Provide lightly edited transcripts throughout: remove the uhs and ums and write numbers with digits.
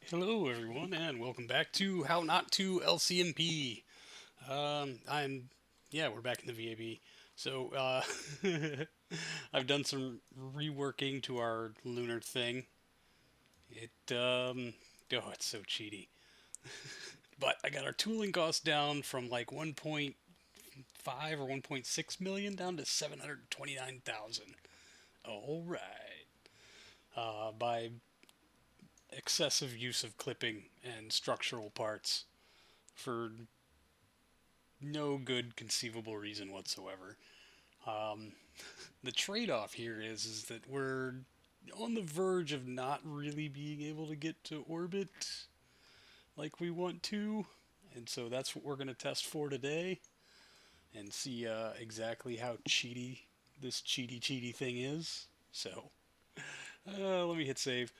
Hello, everyone, and welcome back to How Not to LCnP. I'm, yeah, we're back in the VAB. So, I've done some reworking to our lunar thing. It's so cheaty. But I got our tooling costs down from like 1.5 or 1.6 million down to 729,000. All right. By excessive use of clipping and structural parts for no good conceivable reason whatsoever. Um, the trade-off here is that we're on the verge of not really being able to get to orbit like we want to, and so that's what we're going to test for today and see exactly how cheaty this cheaty thing is. So let me hit save,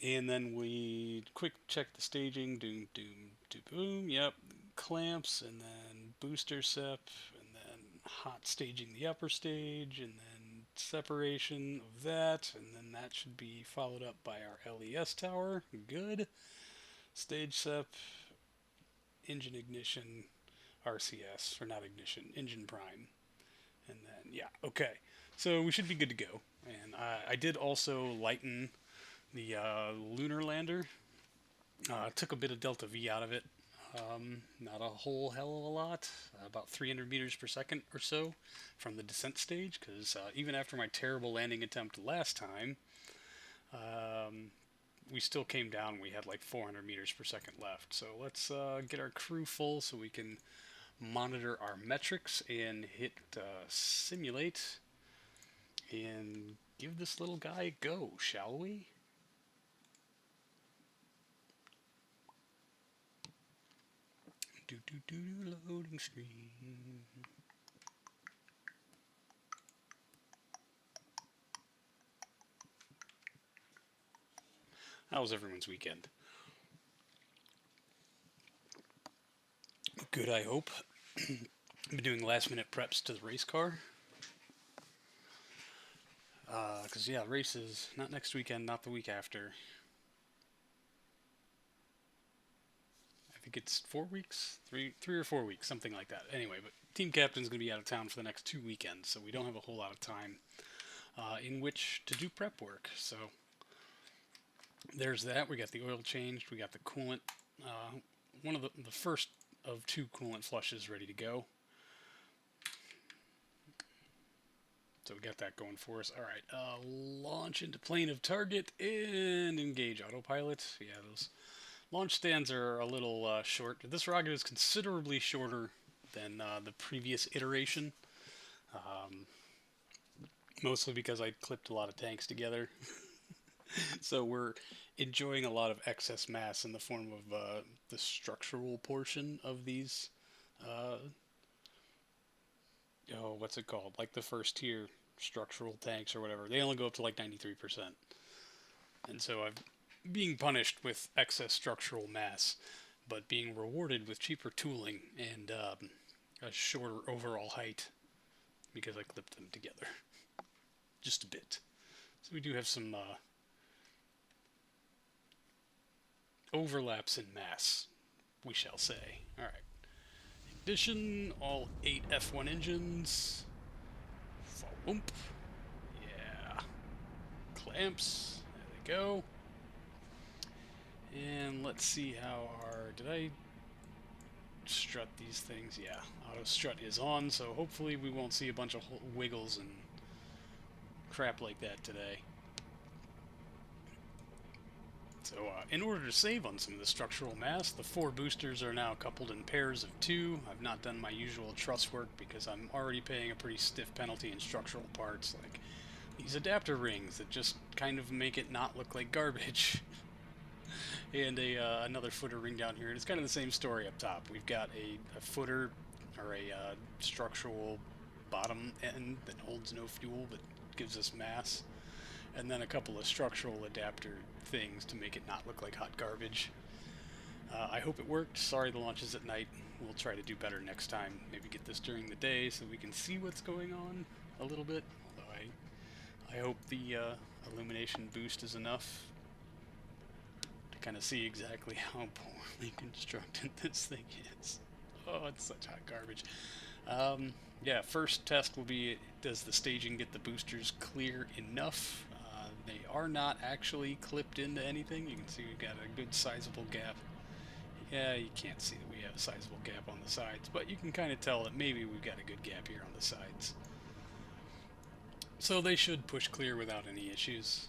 and then we quick check the staging. Doom, doom, doom, boom. Yep, clamps, and then booster sep, and then hot staging the upper stage, and then separation of that, and then that should be followed up by our LES tower. Good. Stage sep, engine ignition, RCS, or not ignition, engine prime. And then, yeah, okay. So we should be good to go. And I did also lighten the lunar lander. Took a bit of delta V out of it. Not a whole hell of a lot, about 300 meters per second or so from the descent stage, because even after my terrible landing attempt last time, um, we still came down. We had like 400 meters per second left. So let's get our crew full so we can monitor our metrics and hit simulate and give this little guy a go, shall we? Loading screen. How was everyone's weekend? Good, I hope. I've been doing last minute preps to the race car. Because, yeah, races, not next weekend, not the week after. I think it's 4 weeks? Three or 4 weeks, something like that. Anyway, but team captain's going to be out of town for the next 2 weekends, so we don't have a whole lot of time in which to do prep work. So there's that. We got the oil changed. We got the coolant. One of the first of two coolant flushes ready to go. So we got that going for us. All right, launch into plane of target and engage autopilot. Yeah, those launch stands are a little short. This rocket is considerably shorter than the previous iteration, um, mostly because I clipped a lot of tanks together. So we're enjoying a lot of excess mass in the form of the structural portion of these. Uh, oh, what's it called? Like the first tier structural tanks or whatever. They only go up to like 93%. And so I'm being punished with excess structural mass, but being rewarded with cheaper tooling and a shorter overall height because I clipped them together just a bit. So we do have some overlaps in mass, we shall say. All right. Ignition, all 8 F1 engines. Whoomp. Yeah. Clamps. There they go. And let's see how our. Did I strut these things? Yeah. Auto strut is on, so hopefully we won't see a bunch of wiggles and crap like that today. So, in order to save on some of the structural mass, the 4 boosters are now coupled in pairs of 2. I've not done my usual truss work because I'm already paying a pretty stiff penalty in structural parts, like these adapter rings that just kind of make it not look like garbage. And another footer ring down here, and it's kind of the same story up top. We've got a footer, or a structural bottom end that holds no fuel but gives us mass, and then a couple of structural adapter things to make it not look like hot garbage. I hope it worked. Sorry the launch is at night. We'll try to do better next time. Maybe get this during the day so we can see what's going on a little bit. Although I hope the illumination boost is enough to kind of see exactly how poorly constructed this thing is. Oh, it's such hot garbage. Yeah, first test will be, does the staging get the boosters clear enough? They are not actually clipped into anything. You can see we've got a good sizable gap. Yeah, you can't see that we have a sizable gap on the sides, but you can kind of tell that maybe we've got a good gap here on the sides. So they should push clear without any issues.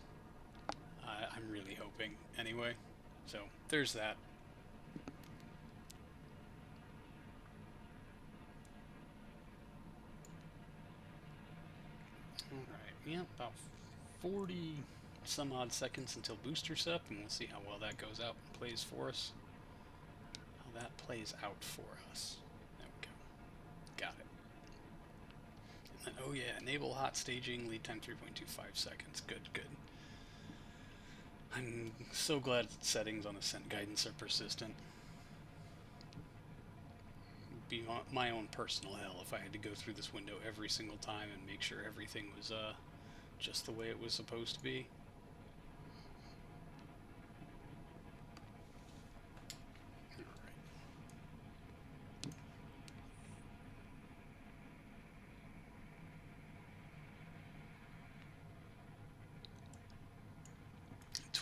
I'm really hoping, anyway. So there's that. Alright, yeah, about 40 some odd seconds until booster sep, and we'll see how well that goes out and plays for us. How that plays out for us. There we go. Got it. And then, oh yeah, enable hot staging, lead time 3.25 seconds. Good, good. I'm so glad settings on Ascent guidance are persistent. It'd be my own personal hell if I had to go through this window every single time and make sure everything was just the way it was supposed to be.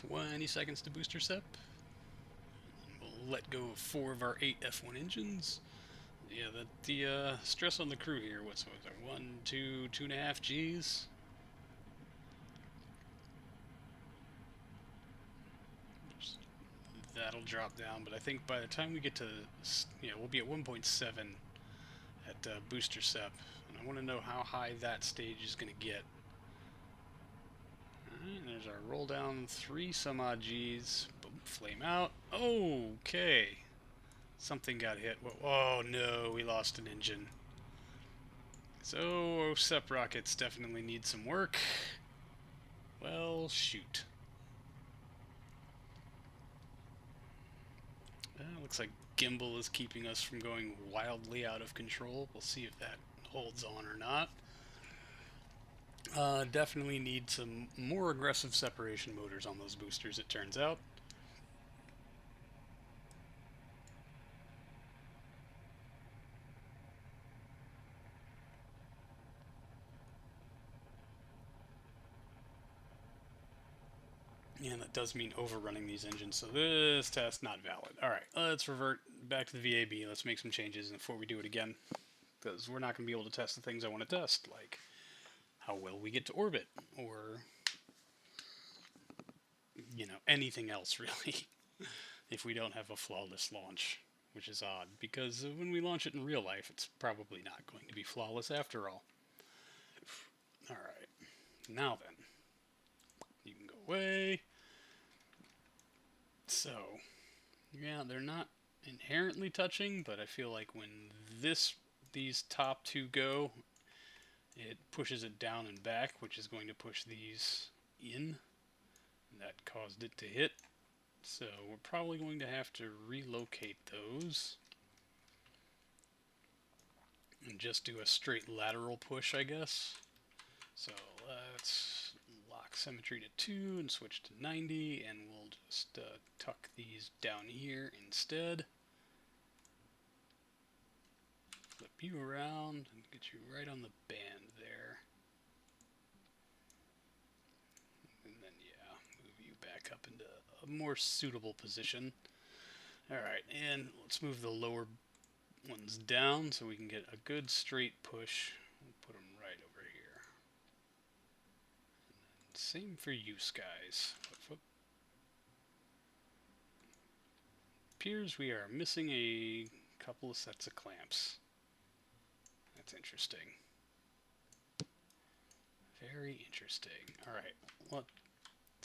20 seconds to booster sep. We'll let go of 4 of our 8 F1 engines. Yeah, the stress on the crew here, what's it, 1, 2, 2.5 Gs? That'll drop down, but I think by the time we get to, we'll be at 1.7 at booster sep, and I want to know how high that stage is going to get. Alright, there's our roll down, 3 some odd Gs. Boom, flame out. Okay. Something got hit. Oh no, we lost an engine. So, sep rockets definitely need some work. Well, shoot. Looks like gimbal is keeping us from going wildly out of control. We'll see if that holds on or not. Definitely need some more aggressive separation motors on those boosters, it turns out. And that does mean overrunning these engines, so this test not valid. Alright, let's revert back to the VAB. Let's make some changes before we do it again, because we're not going to be able to test the things I want to test, like how well we get to orbit, or, anything else, really, if we don't have a flawless launch, which is odd, because when we launch it in real life, it's probably not going to be flawless after all. Alright, now then, you can go away. So, yeah, they're not inherently touching, but I feel like when these top two go, it pushes it down and back, which is going to push these in. That caused it to hit. So we're probably going to have to relocate those and just do a straight lateral push, I guess. So let's lock symmetry to 2 and switch to 90, and we'll just tuck these down here instead. Flip you around and get you right on the band there. And then, yeah, move you back up into a more suitable position. Alright, and let's move the lower ones down so we can get a good straight push. We'll put them right over here. And same for you guys. Appears we are missing a couple of sets of clamps. That's interesting. Very interesting. Alright, let's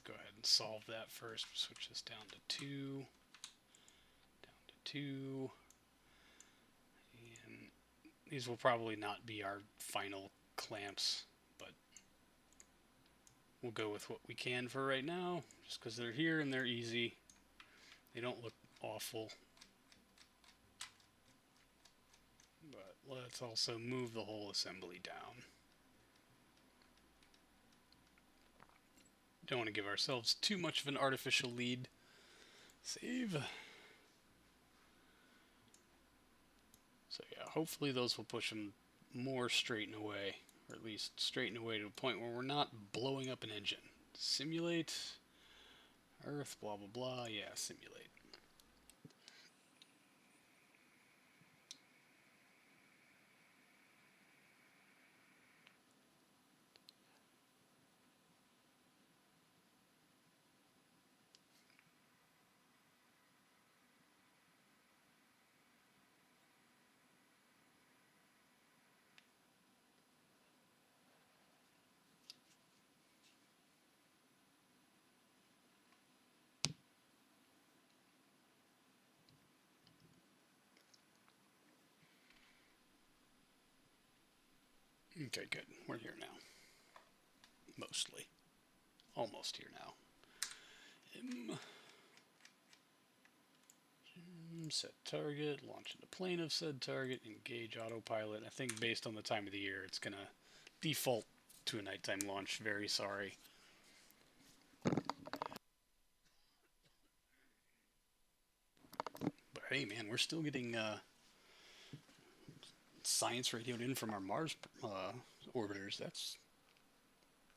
go ahead and solve that first. Switch this down to 2. Down to 2. And these will probably not be our final clamps, but we'll go with what we can for right now, just because they're here and they're easy. They don't look awful. But let's also move the whole assembly down. Don't want to give ourselves too much of an artificial lead, Save. So yeah, hopefully those will push them more straight and away, or at least straight and away to a point where we're not blowing up an engine. Simulate. Earth, blah blah blah. Yeah, simulate. Okay, good. We're here now. Mostly. Almost here now. Set target, launch into plane of said target, engage autopilot. I think based on the time of the year, it's gonna default to a nighttime launch. Very sorry. But hey, man, we're still getting science radioed in from our Mars orbiters. That's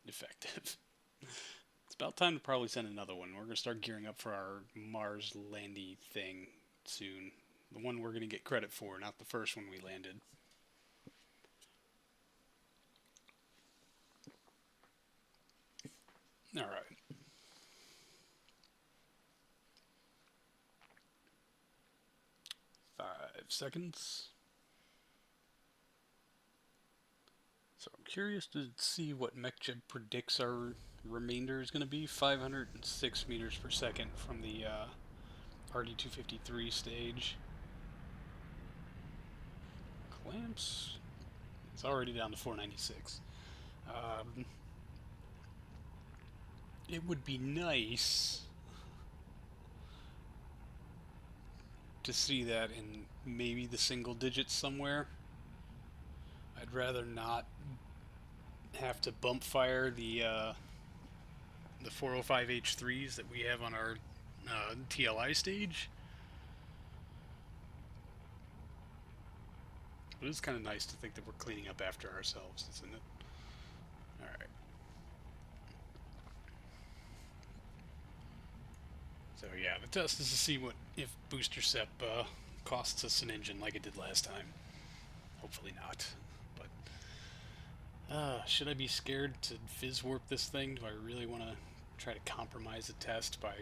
effective. It's about time to probably send another one. We're gonna start gearing up for our Mars landy thing soon. The one we're gonna get credit for, not the first one we landed. All right. 5 seconds. So I'm curious to see what MechJib predicts our remainder is going to be. 506 meters per second from the RD-253 stage. Clamps. It's already down to 496. It would be nice to see that in maybe the single digits somewhere. I'd rather not have to bump fire the 405 H3s that we have on our TLI stage. But it's kind of nice to think that we're cleaning up after ourselves, isn't it? Alright. So yeah, the test is to see what if booster sep costs us an engine like it did last time. Hopefully not. But should I be scared to fizz warp this thing? Do I really want to try to compromise the test by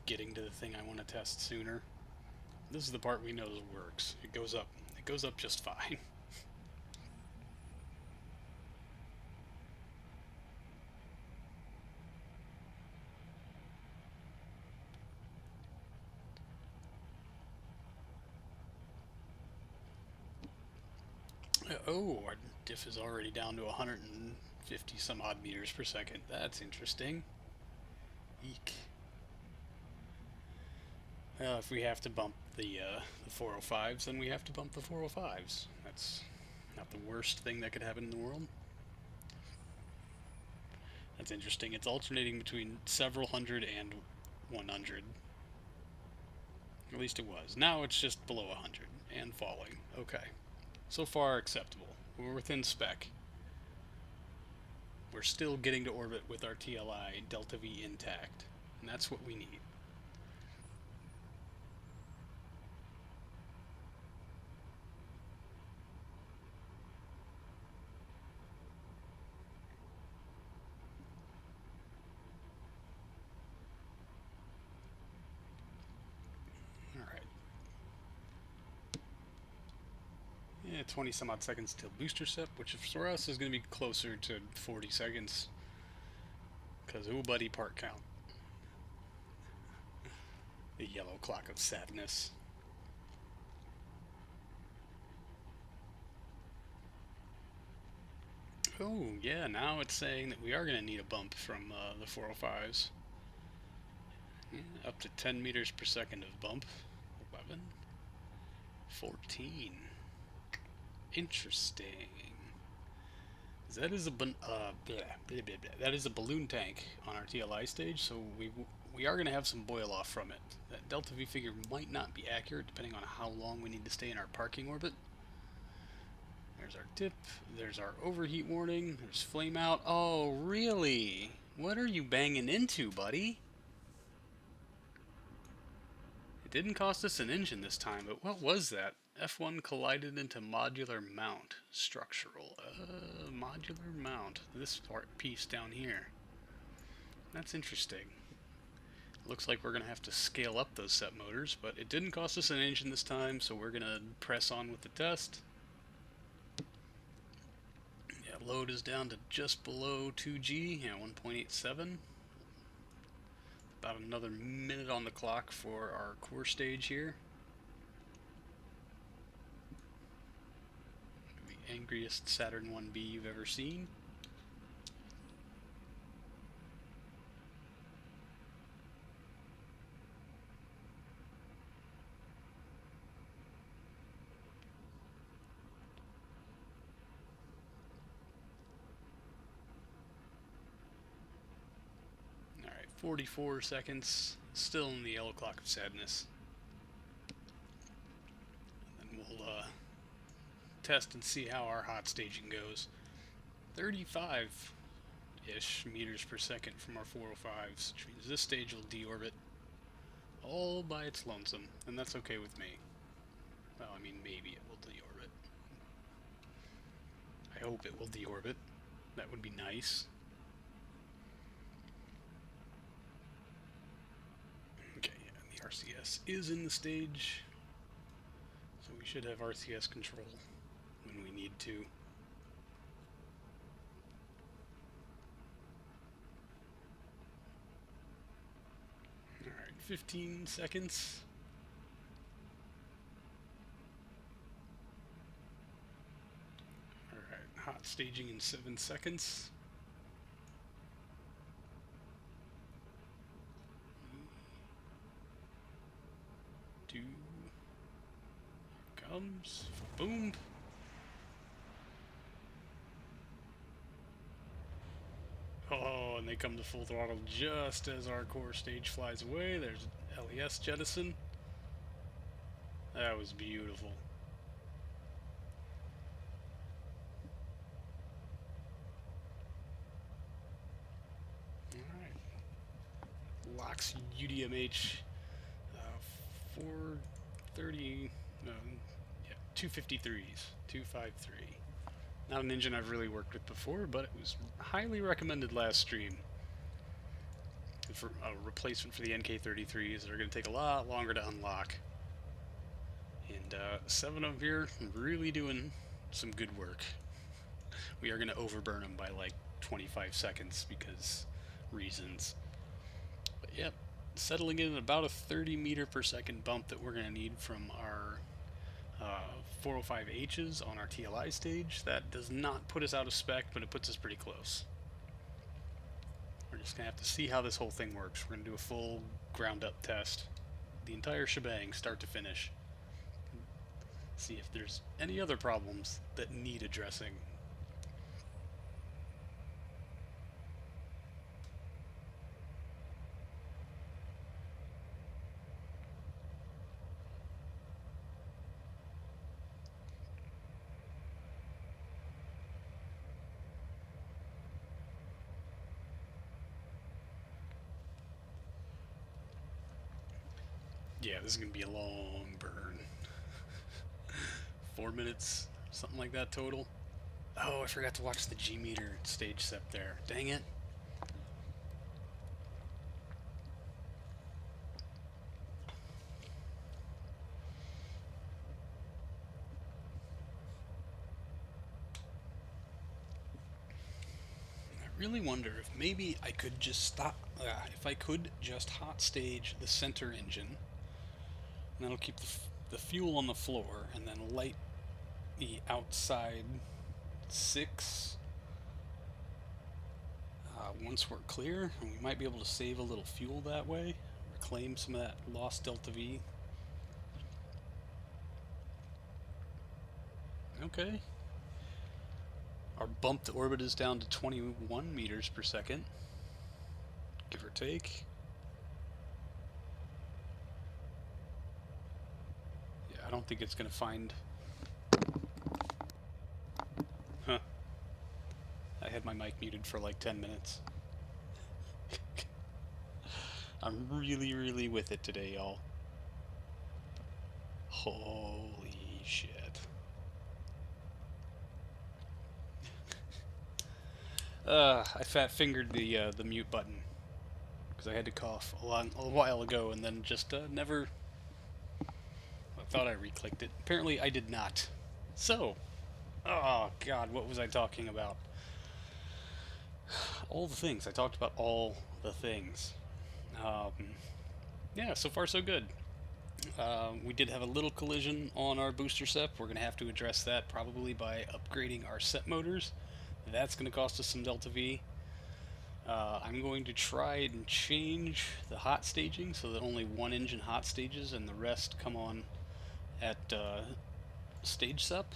getting to the thing I want to test sooner? This is the part we know works. It goes up. It goes up just fine. Oh, our diff is already down to 150 some odd meters per second. That's interesting. Eek. If we have to bump the 405s, then we have to bump the 405s. That's not the worst thing that could happen in the world. That's interesting. It's alternating between several hundred and 100. At least it was. Now it's just below 100 and falling. Okay. So far, acceptable. We're within spec. We're still getting to orbit with our TLI Delta V intact. And that's what we need. Alright. Yeah, 20 some odd seconds till booster sep, which for us is going to be closer to 40 seconds. Because, ooh, buddy, part count. The yellow clock of sadness. Oh, yeah, now it's saying that we are going to need a bump from the 405s. Yeah, up to 10 meters per second of bump. 11. 14. Interesting. That is a that is a balloon tank on our TLI stage, so we we are going to have some boil off from it. That delta V figure might not be accurate depending on how long we need to stay in our parking orbit. There's our dip, there's our overheat warning, there's flame out. Oh, really? What are you banging into, buddy? It didn't cost us an engine this time, but what was that? F1 collided into modular mount. Structural. Modular mount. This piece down here. That's interesting. Looks like we're going to have to scale up those set motors, but it didn't cost us an engine this time, so we're going to press on with the test. Yeah, load is down to just below 2G, 1.87. About another minute on the clock for our core stage here. The angriest Saturn 1B you've ever seen. Alright, 44 seconds. Still in the yellow clock of sadness. And then we'll test and see how our hot staging goes. 35-ish meters per second from our 405s, which means this stage will deorbit all by its lonesome, and that's okay with me. Well, I mean, maybe it will deorbit. I hope it will deorbit. That would be nice. Okay, yeah, the RCS is in the stage, so we should have RCS control when we need to. Alright, 15 seconds. Alright, hot staging in 7 seconds. Two. Here comes. Boom. Oh, and they come to full throttle just as our core stage flies away. There's LES jettison. That was beautiful. Alright. Locks UDMH 430, no, yeah, 253s, 253. Not an engine I've really worked with before, but it was highly recommended last stream. For a replacement for the NK33s that are going to take a lot longer to unlock. And 7 of them here really doing some good work. We are going to overburn them by like 25 seconds because reasons. But yep, settling in at about a 30 meter per second bump that we're going to need from our 405Hs on our TLI stage. That does not put us out of spec, but it puts us pretty close. We're just going to have to see how this whole thing works. We're going to do a full ground-up test. The entire shebang, start to finish. See if there's any other problems that need addressing. Yeah, this is going to be a long burn. 4 minutes, something like that total. Oh, I forgot to watch the G-meter stage set there. Dang it. I really wonder if maybe I could just stop, if I could just hot stage the center engine, and that'll keep the fuel on the floor, and then light the outside 6 once we're clear, and we might be able to save a little fuel that way, reclaim some of that lost delta V. Okay. Our bump to orbit is down to 21 meters per second, give or take. I don't think it's going to find... Huh. I had my mic muted for like 10 minutes. I'm really, really with it today, y'all. Holy shit. I fat fingered the mute button because I had to cough a while ago and then just never. I thought I re-clicked it. Apparently, I did not. So, oh god, what was I talking about? All the things. I talked about all the things. Um, yeah, so far so good. We did have a little collision on our booster set. We're going to have to address that probably by upgrading our set motors. That's going to cost us some Delta V. I'm going to try and change the hot staging so that only one engine hot stages and the rest come on at stage sep,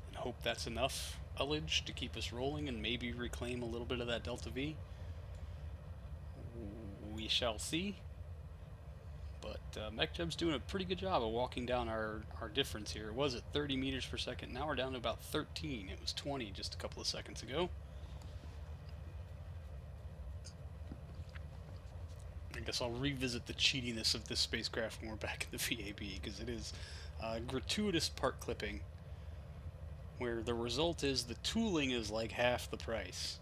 and hope that's enough ullage to keep us rolling and maybe reclaim a little bit of that Delta V. We shall see. But MechJeb's doing a pretty good job of walking down our difference here. It was at 30 meters per second. Now we're down to about 13. It was 20 just a couple of seconds ago. I guess I'll revisit the cheatiness of this spacecraft when we're back in the VAB, because it is gratuitous part clipping, where the result is the tooling is like half the price,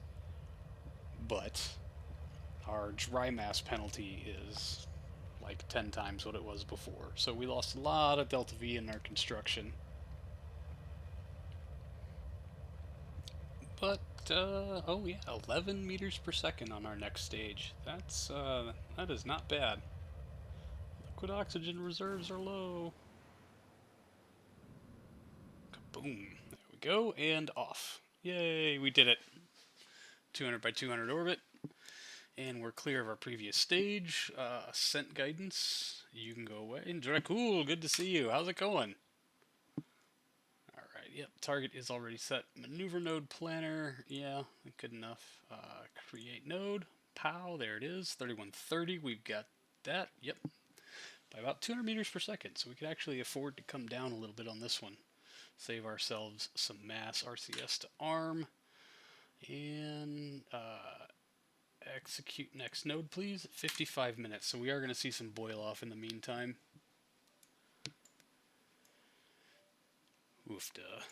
but our dry mass penalty is like 10 times what it was before. So we lost a lot of Delta V in our construction. But, oh yeah, 11 meters per second on our next stage. That is not bad. Liquid oxygen reserves are low. Kaboom. There we go, and off. Yay, we did it. 200 by 200 orbit. And we're clear of our previous stage. Ascent guidance. You can go away. And Dracul, good to see you. How's it going? Alright, yep. Target is already set. Maneuver node planner. Yeah, good enough. Create node. Pow, there it is. 3130. We've got that. Yep. By about 200 meters per second. So we could actually afford to come down a little bit on this one. Save ourselves some mass. RCS to arm. And execute next node, please. 55 minutes. So we are going to see some boil off in the meantime. Oof, duh.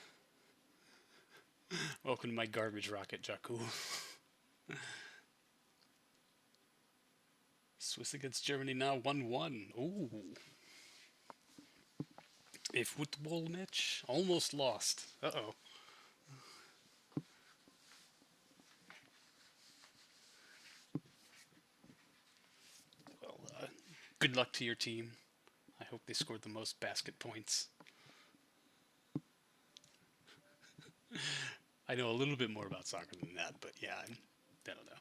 Welcome to my garbage rocket, Jakku. Swiss against Germany now 1-1. Ooh. A football match? Almost lost. Uh-oh. Well, good luck to your team. I hope they scored the most basket points. I know a little bit more about soccer than that, but yeah, I don't know.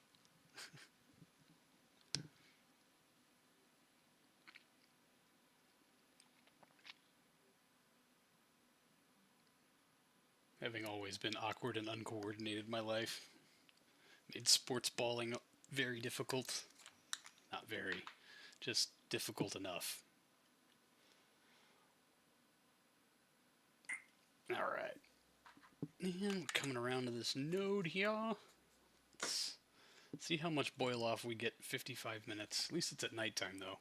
Having always been awkward and uncoordinated in my life, made sports balling very difficult. Not very, just difficult enough. Alright. And coming around to this node here. Let's see how much boil off we get. 55 minutes. At least it's at nighttime, though.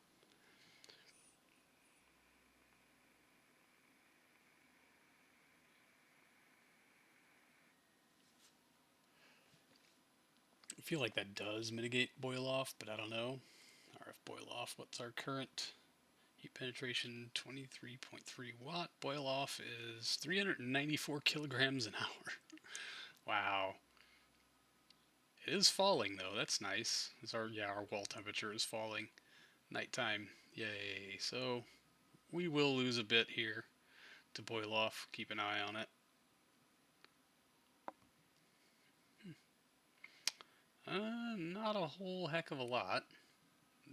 I feel like that does mitigate boil off, but I don't know. RF boil off, what's our current heat penetration? 23.3 watt. Boil off is 394 kilograms an hour. Wow. It is falling though, that's nice. Our wall temperature is falling. Nighttime, yay. So we will lose a bit here to boil off. Keep an eye on it. Not a whole heck of a lot.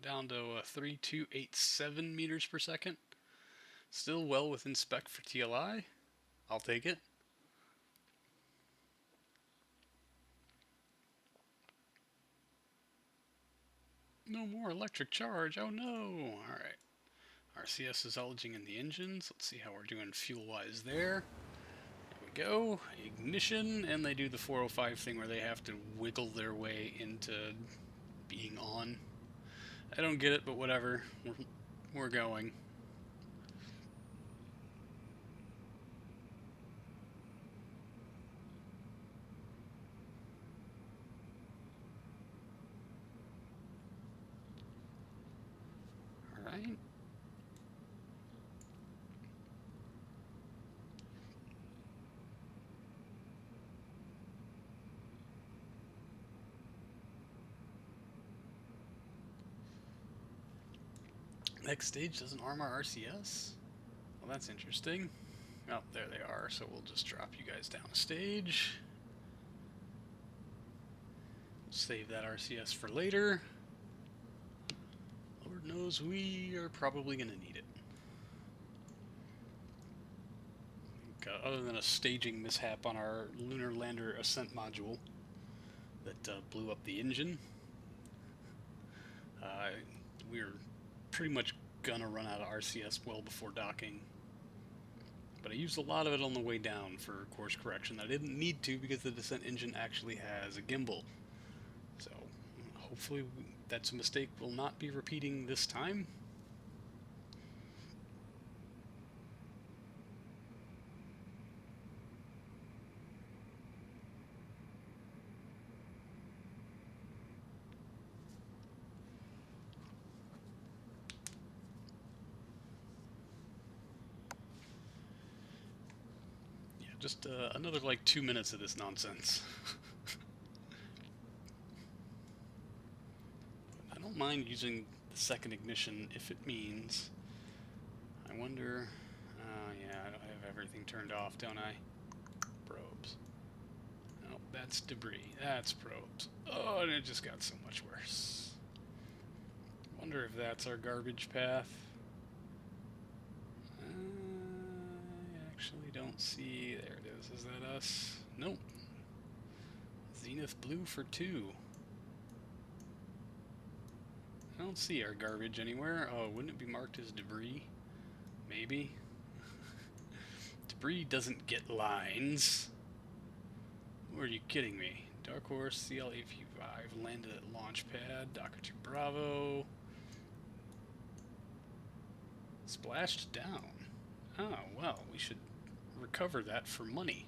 Down to 3287 meters per second. Still well within spec for TLI. I'll take it. No more electric charge. Oh no. Alright. RCS is alging in the engines. Let's see how we're doing fuel-wise there. There we go. Ignition, and they do the 405 thing where they have to wiggle their way into being on. I don't get it, but whatever. We're going. Alright. Next stage doesn't arm our RCS? Well, that's interesting. Oh, there they are, so we'll just drop you guys down a stage. Save that RCS for later. Lord knows we are probably going to need it. Other than a staging mishap on our lunar lander ascent module that blew up the engine, we're pretty much gonna run out of RCS well before docking. But I used a lot of it on the way down for course correction. I didn't need to because the descent engine actually has a gimbal. So hopefully that's a mistake will not be repeating this time. Just another like 2 minutes of this nonsense. I don't mind using the second ignition if it means. I wonder. Yeah, I have everything turned off, don't I? Probes. Oh, that's debris. That's probes. Oh, and it just got so much worse. Wonder if that's our garbage path. Actually don't see. There it is. Is that us? Nope. Zenith Blue for 2. I don't see our garbage anywhere. Oh, wouldn't it be marked as debris? Maybe. Debris doesn't get lines. Or are you kidding me? Dark Horse, CL855 landed at launch pad. Docker 2 Bravo. Splashed down. Oh, well, we should recover that for money.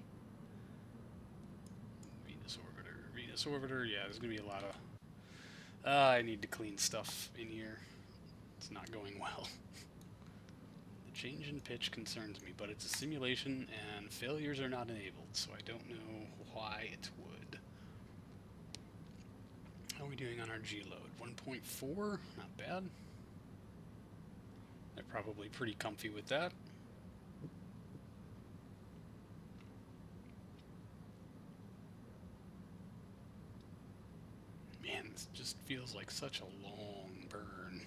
Venus Orbiter, yeah, there's going to be a lot of... I need to clean stuff in here. It's not going well. The change in pitch concerns me, but it's a simulation and failures are not enabled, so I don't know why it would. How are we doing on our G-load? 1.4? Not bad. They're probably pretty comfy with that. Man, this just feels like such a long burn.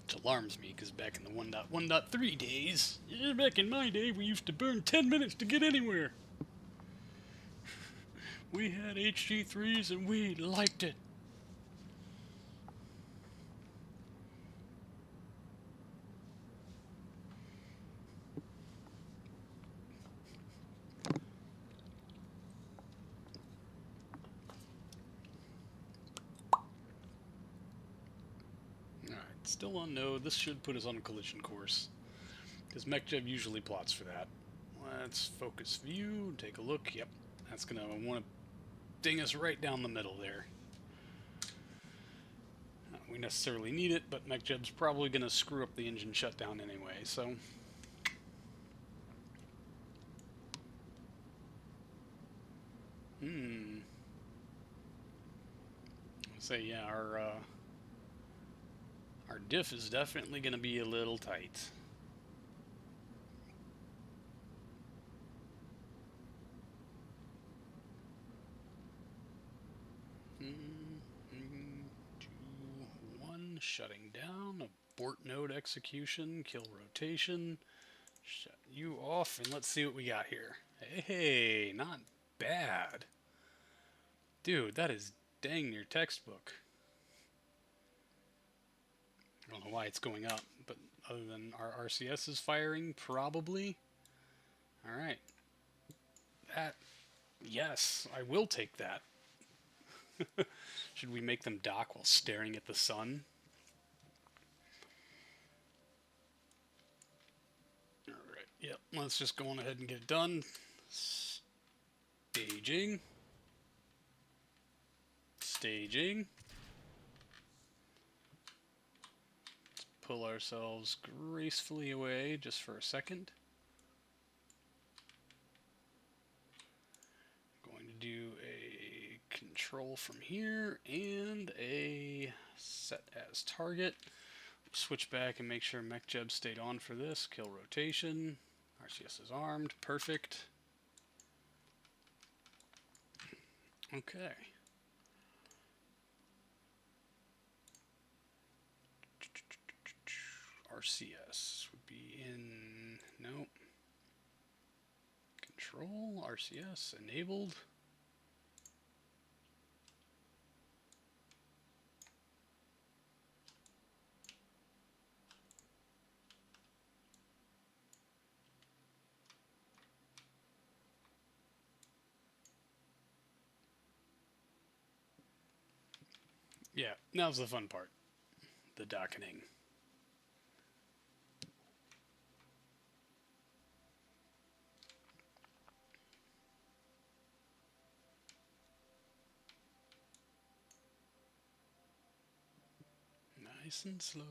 Which alarms me, because back in the 1.1.3 days, back in my day, we used to burn 10 minutes to get anywhere. We had HG3s and we liked it. Alright, still on node. This should put us on a collision course, because MechJeb usually plots for that. Let's focus view, take a look. Yep, that's going to want to ding us right down the middle there. We necessarily need it, but MechJeb's probably going to screw up the engine shutdown anyway, so... Say, yeah, our diff is definitely going to be a little tight. Shutting down, abort node execution, kill rotation, shut you off, and let's see what we got here. Hey, not bad. Dude, that is dang near textbook. I don't know why it's going up, but other than our RCS is firing, probably. Alright. That. Yes, I will take that. Should we make them dock while staring at the sun? Alright, yep. Let's just go on ahead and get it done. Staging. Staging. Let's pull ourselves gracefully away just for a second. Going to do a control from here and a set as target. Switch back and make sure MechJeb stayed on for this. Kill rotation. RCS is armed. Perfect. Okay. RCS would be in. Nope. Control. RCS enabled. Yeah, now's the fun part. The docketing. Nice and slow.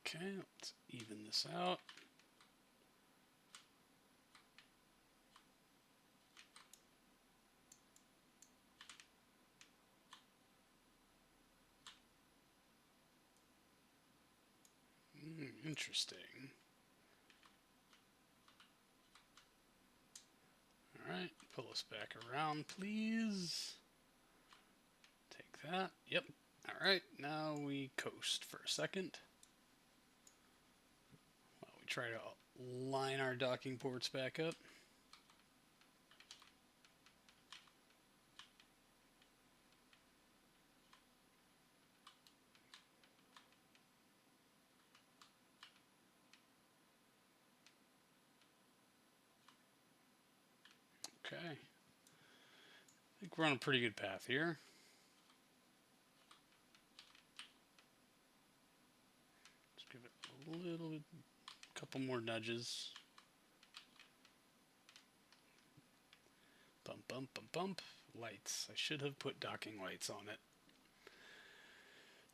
Okay, let's even this out. Interesting. Alright, pull us back around, please. Take that. Yep. Alright, now we coast for a second. While we try to line our docking ports back up. Okay. I think we're on a pretty good path here. Let's give it a little bit, couple more nudges. Bump, bump, bump, bump. Lights. I should have put docking lights on it.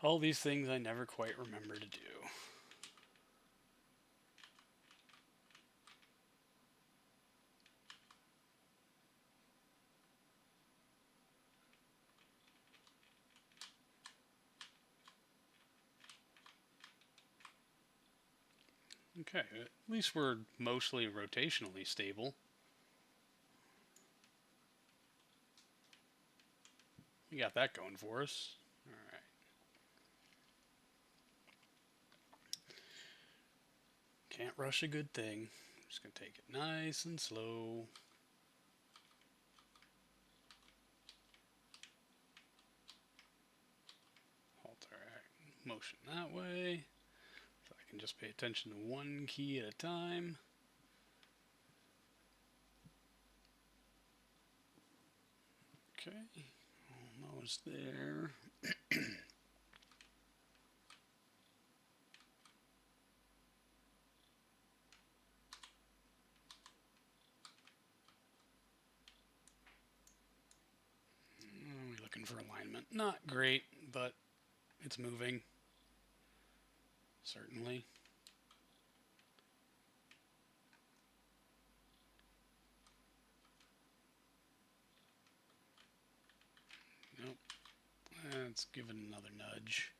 All these things I never quite remember to do. Okay, at least we're mostly rotationally stable. We got that going for us. Alright. Can't rush a good thing. I'm just going to take it nice and slow. Halt our motion that way. So I can just pay attention to one key at a time. Okay, almost there. We're looking for alignment. Not great, but it's moving. Certainly. Nope. Let's give it another nudge.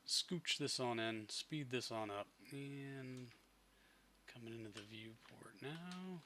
Scooch this on in, speed this on up, and Coming into the viewport now.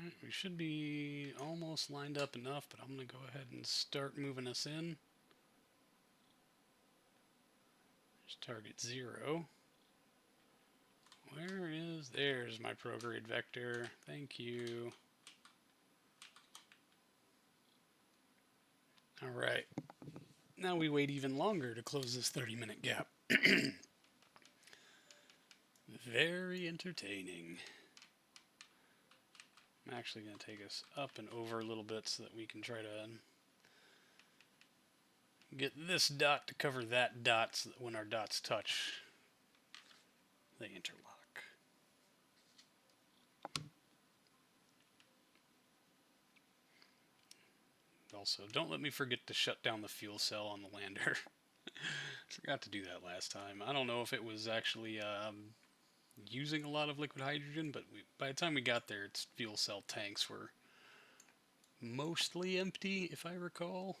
Alright, we should be almost lined up enough, but I'm going to go ahead and start moving us in. There's target 0. Where is... There's my prograde vector. Thank you. Alright. Now we wait even longer to close this 30-minute gap. Very entertaining. I'm actually going to take us up and over a little bit so that we can try to get this dot to cover that dot so that when our dots touch, they interlock. Also, don't let me forget to shut down the fuel cell on the lander. Forgot to do that last time. I don't know if it was actually using a lot of liquid hydrogen, but by the time we got there, its fuel cell tanks were mostly empty, if I recall.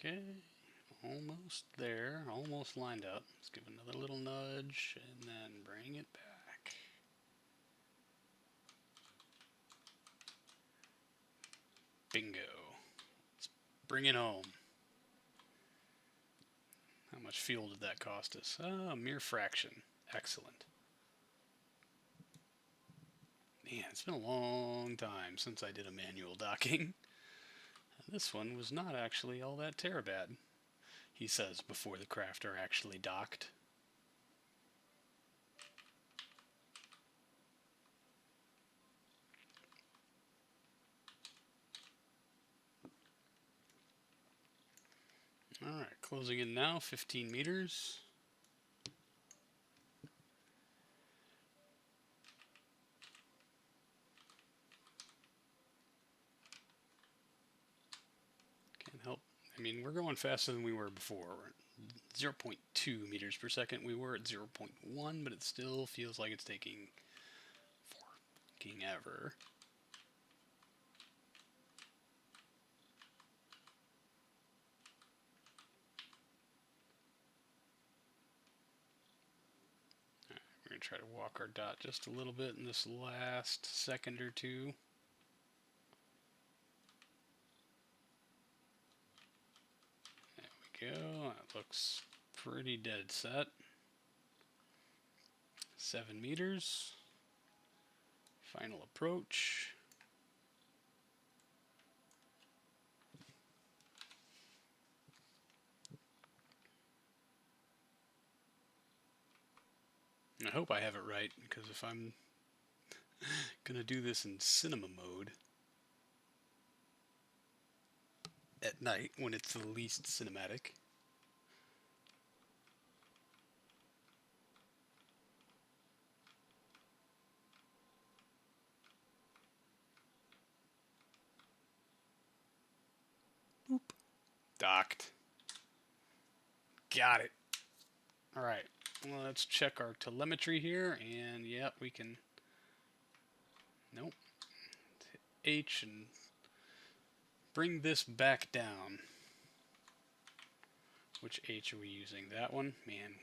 Okay, almost there, almost lined up. Let's give another little nudge and then bring it back. Bingo. Let's bring it home. How much fuel did that cost us? A mere fraction. Excellent. Man, it's been a long time since I did a manual docking. This one was not actually all that terabad, he says before the craft are actually docked. Alright, closing in now, 15 meters. Can't help. I mean, we're going faster than we were before. We're at 0.2 meters per second. We were at 0.1, but it still feels like it's taking fucking ever. We're going to try to walk our dot just a little bit in this last second or two. There we go. That looks pretty dead set. 7 meters. Final approach. I hope I have it right, because if I'm gonna do this in cinema mode at night when it's the least cinematic. Boop. Docked. Got it. Alright, well, let's check our telemetry here, and yep, we can... Nope. Hit H and bring this back down. Which H are we using? That one? Man.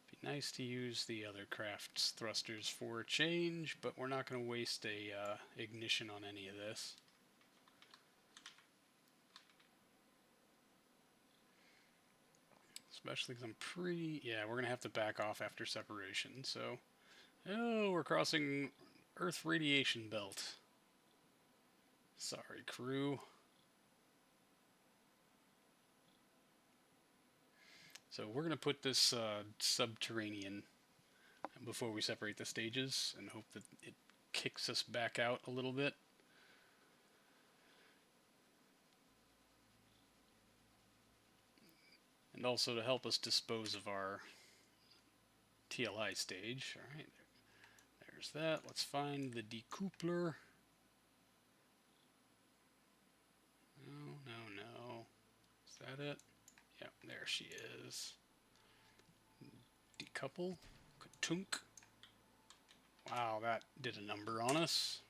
Be nice to use the other craft's thrusters for a change, but we're not going to waste a ignition on any of this. Especially because I'm pretty... Yeah, we're going to have to back off after separation, so... Oh, we're crossing Earth radiation belt. Sorry, crew. So we're going to put this subterranean before we separate the stages and hope that it kicks us back out a little bit. And also to help us dispose of our TLI stage. Alright, there's that. Let's find the decoupler. No, no, no. Is that it? Yep, there she is. Decouple. Katunk. Wow, that did a number on us.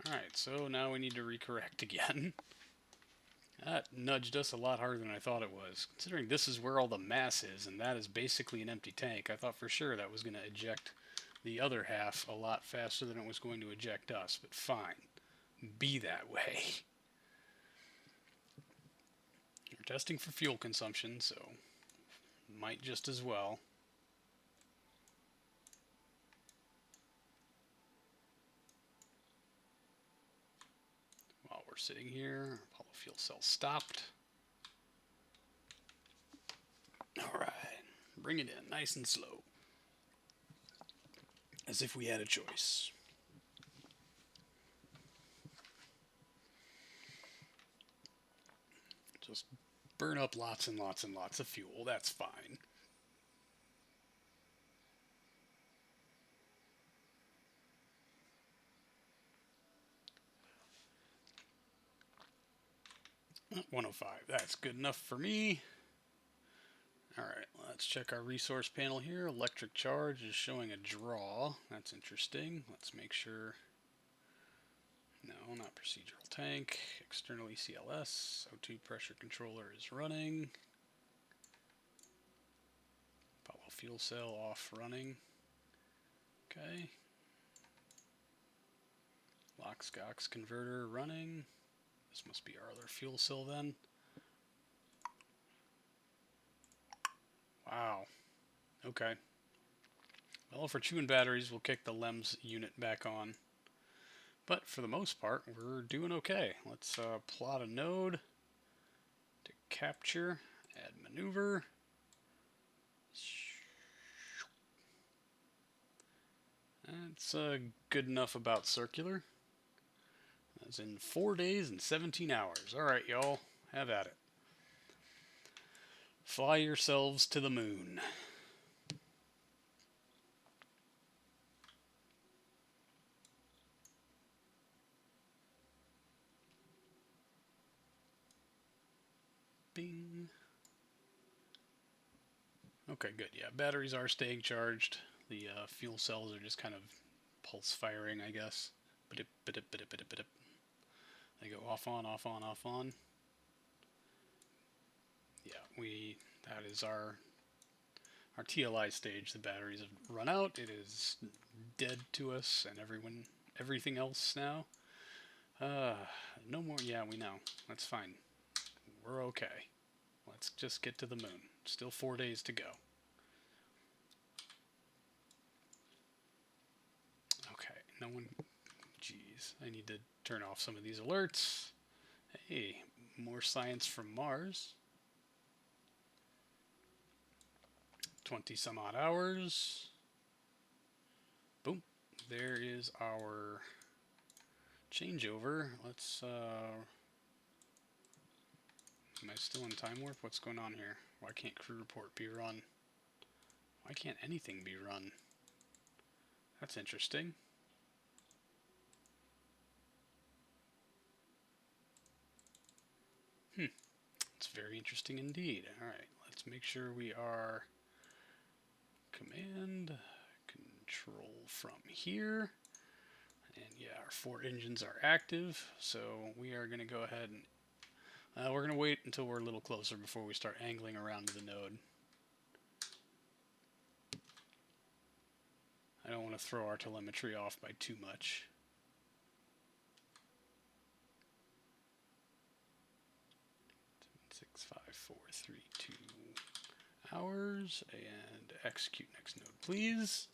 Alright, so now we need to recorrect again. That nudged us a lot harder than I thought it was. Considering this is where all the mass is, and that is basically an empty tank, I thought for sure that was going to eject the other half a lot faster than it was going to eject us, but fine. Be that way. We're testing for fuel consumption, so might just as well. While we're sitting here, Apollo fuel cell stopped. Alright, bring it in nice and slow. As if we had a choice. Just burn up lots and lots and lots of fuel, that's fine. Oh, 105, that's good enough for me. Alright, let's check our resource panel here. Electric charge is showing a draw. That's interesting. Let's make sure. No, not procedural tank. External ECLS. O2 pressure controller is running. Apollo fuel cell off running. Okay. Lox-Gox converter running. This must be our other fuel cell then. Wow. Okay. Well, if we're chewing batteries, we'll kick the LEMS unit back on. But for the most part, we're doing okay. Let's plot a node to capture, add maneuver. That's good enough about circular. That's in 4 days and 17 hours. Alright, y'all, have at it. Fly yourselves to the moon. Bing. Okay, good. Yeah, batteries are staying charged. The fuel cells are just kind of pulse firing, I guess. They go off on, off on, off on. Yeah, that is our TLI stage. The batteries have run out. It is dead to us and everything else now. No more. Yeah, we know. That's fine. We're okay. Let's just get to the moon. Still 4 days to go. Okay, no one. Jeez, I need to turn off some of these alerts. Hey, more science from Mars. 20 some odd hours. Boom. There is our changeover. Let's, am I still in time warp? What's going on here? Why can't crew report be run? Why can't anything be run? That's interesting. It's very interesting indeed. Alright, let's make sure we are command control from here. And yeah, our 4 engines are active, so we are going to go ahead and we're going to wait until we're a little closer before we start angling around to the node. I don't want to throw our telemetry off by too much. Six, 5, 4, 3, 2 hours, and execute next node, please.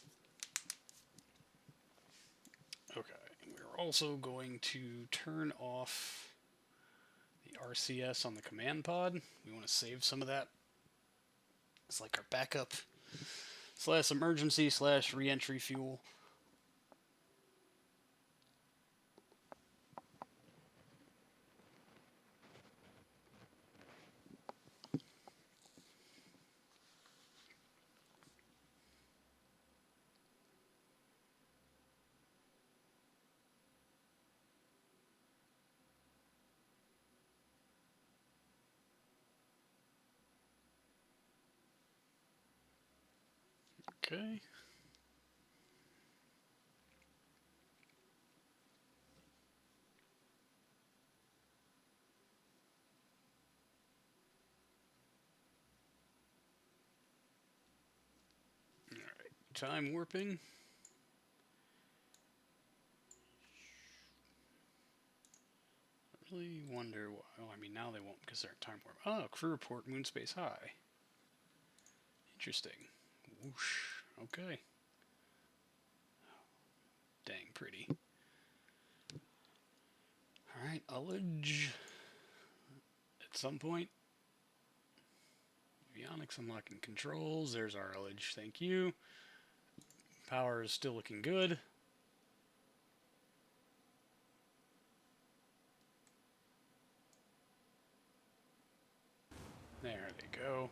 Okay, we're also going to turn off the RCS on the command pod. We want to save some of that It's like our backup slash emergency slash reentry fuel. Okay. All right. Time warping. I really wonder why. Oh, I mean, now they won't because they're in time warp. Oh, crew report moon space high. Interesting. Whoosh. Okay. Dang pretty. All right, ullage. At some point, avionics unlocking controls. There's our ullage. Thank you. Power is still looking good. There they go.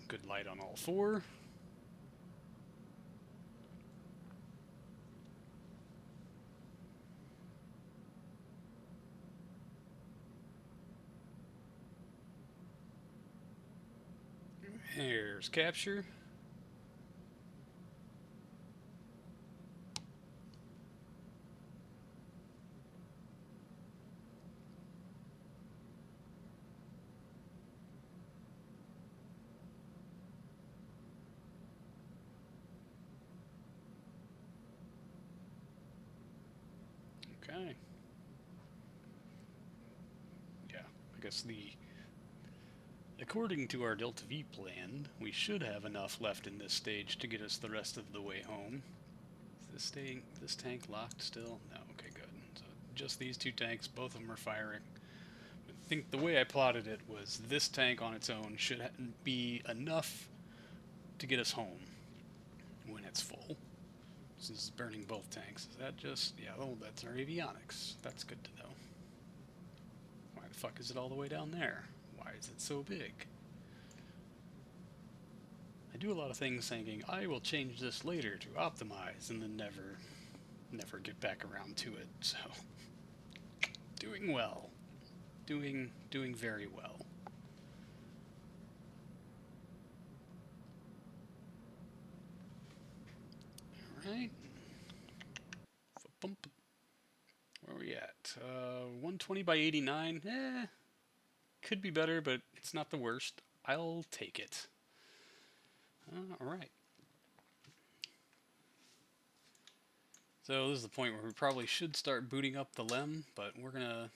Good light on all four. There's capture. Okay. Yeah, I guess according to our Delta V plan, we should have enough left in this stage to get us the rest of the way home. Is this tank locked still? No. Okay, good. So just these two tanks, both of them are firing. I think the way I plotted it was this tank on its own should be enough to get us home when it's full. Since it's burning both tanks. Is that just... yeah, oh, that's our avionics. That's good to know. Why the fuck is it all the way down there? Why is it so big? I do a lot of things thinking, I will change this later to optimize, and then never get back around to it, so... doing well. Doing very well. Alright. Bump. Where are we at? 120 by 89. Could be better, but it's not the worst. I'll take it. Alright. So this is the point where we probably should start booting up the LEM, but we're gonna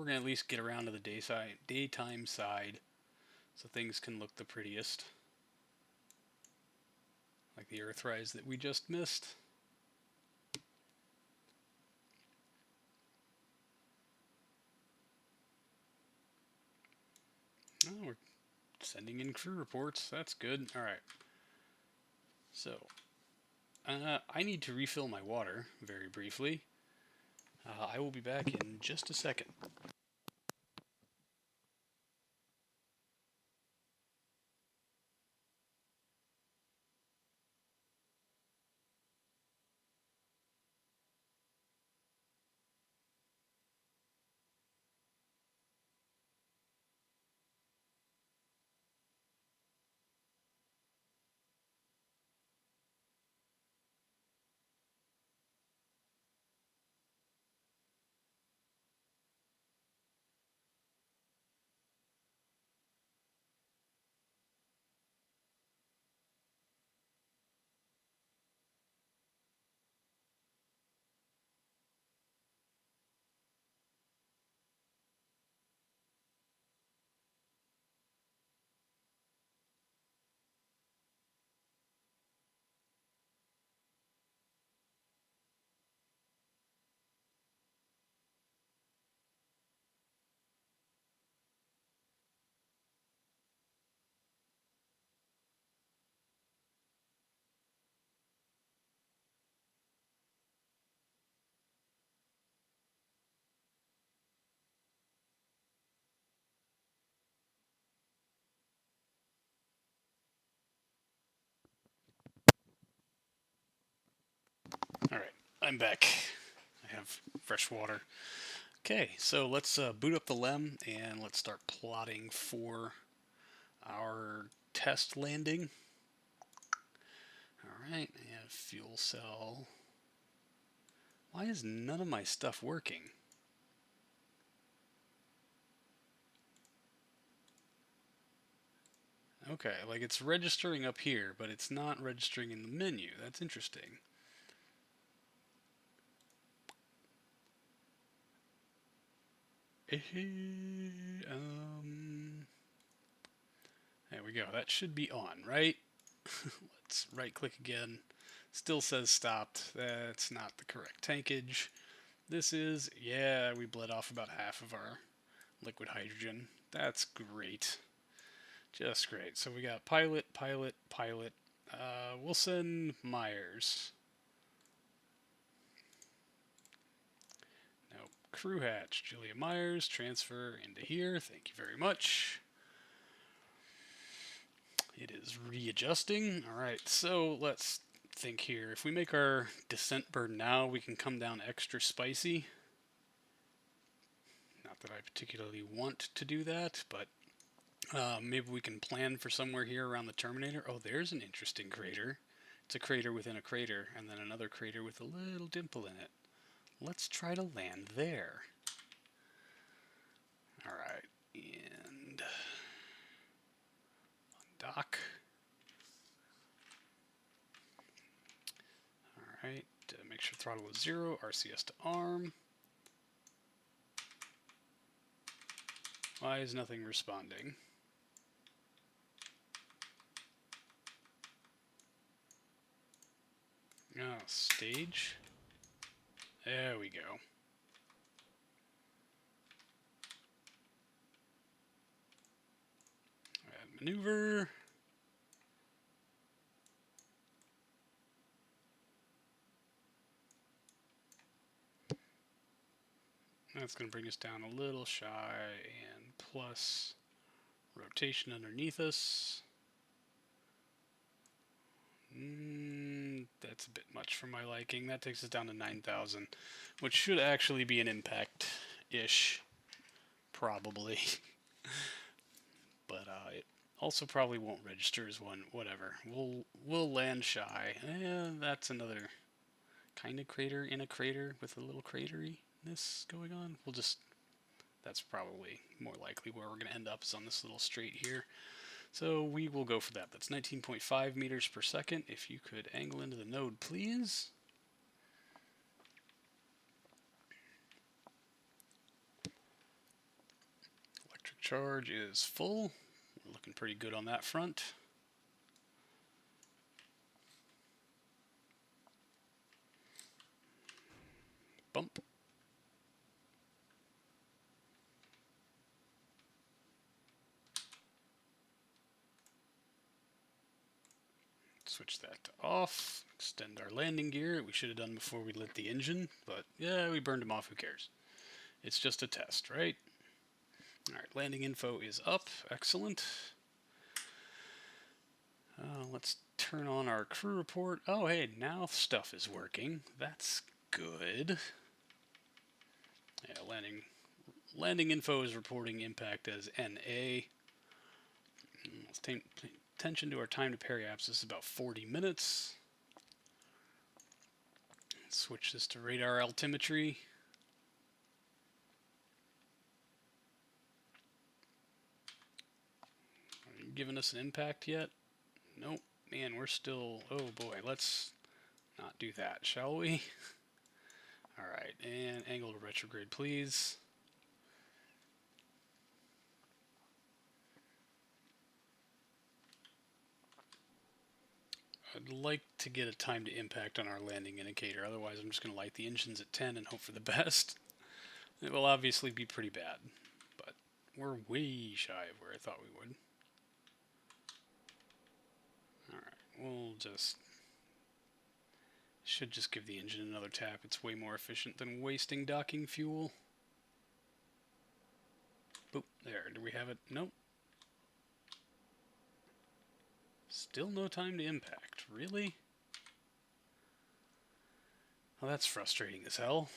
at least get around to the daytime side, so things can look the prettiest, like the Earthrise that we just missed. Oh, we're sending in crew reports. That's good. All right. So I need to refill my water very briefly. I will be back in just a second. I'm back. I have fresh water. Okay, so let's boot up the LEM and let's start plotting for our test landing. Alright, and fuel cell. Why is none of my stuff working? Okay, like it's registering up here, but it's not registering in the menu. That's interesting. There we go. That should be on, right? Let's right click again. Still says stopped. That's not the correct tankage. This is, yeah, we bled off about half of our liquid hydrogen. That's great. Just great. So we got pilot, pilot, pilot. Wilson, Myers. No, crew hatch. Julia Myers, transfer into here. Thank you very much. It is readjusting. Alright, so let's think here. If we make our descent burn now, we can come down extra spicy. Not that I particularly want to do that, but maybe we can plan for somewhere here around the Terminator. Oh, there's an interesting crater. It's a crater within a crater, and then another crater with a little dimple in it. Let's try to land there. Alright, and dock. Alright, make sure throttle is 0, RCS to arm. Why is nothing responding? Oh, stage. There we go. Add maneuver. That's going to bring us down a little shy, and plus rotation underneath us. That's a bit much for my liking. That takes us down to 9,000, which should actually be an impact-ish, probably. But it also probably won't register as one. Whatever. We'll land shy. That's another kind of crater in a crater with a little crateriness going on. That's probably more likely where we're going to end up, is on this little straight here. So we will go for that. That's 19.5 meters per second. If you could angle into the node, please. Electric charge is full. We're looking pretty good on that front. Bump. Switch that to off. Extend our landing gear. We should have done before we lit the engine, but yeah, we burned them off. Who cares? It's just a test, right? Alright, landing info is up. Excellent. Let's turn on our crew report. Oh, hey, now stuff is working. That's good. Yeah, landing info is reporting impact as NA. Let's pay attention to our time to periapsis. This is about 40 minutes. Let's switch this to radar altimetry. Are you giving us an impact yet? Nope. Man, we're still... Oh boy, let's not do that, shall we? Alright, and angle to retrograde, please. I'd like to get a time to impact on our landing indicator, otherwise I'm just going to light the engines at 10 and hope for the best. It will obviously be pretty bad, but we're way shy of where I thought we would. Alright, we'll should just give the engine another tap. It's way more efficient than wasting docking fuel. Boop, there, do we have it? Nope. Still no time to impact, really? Well, that's frustrating as hell.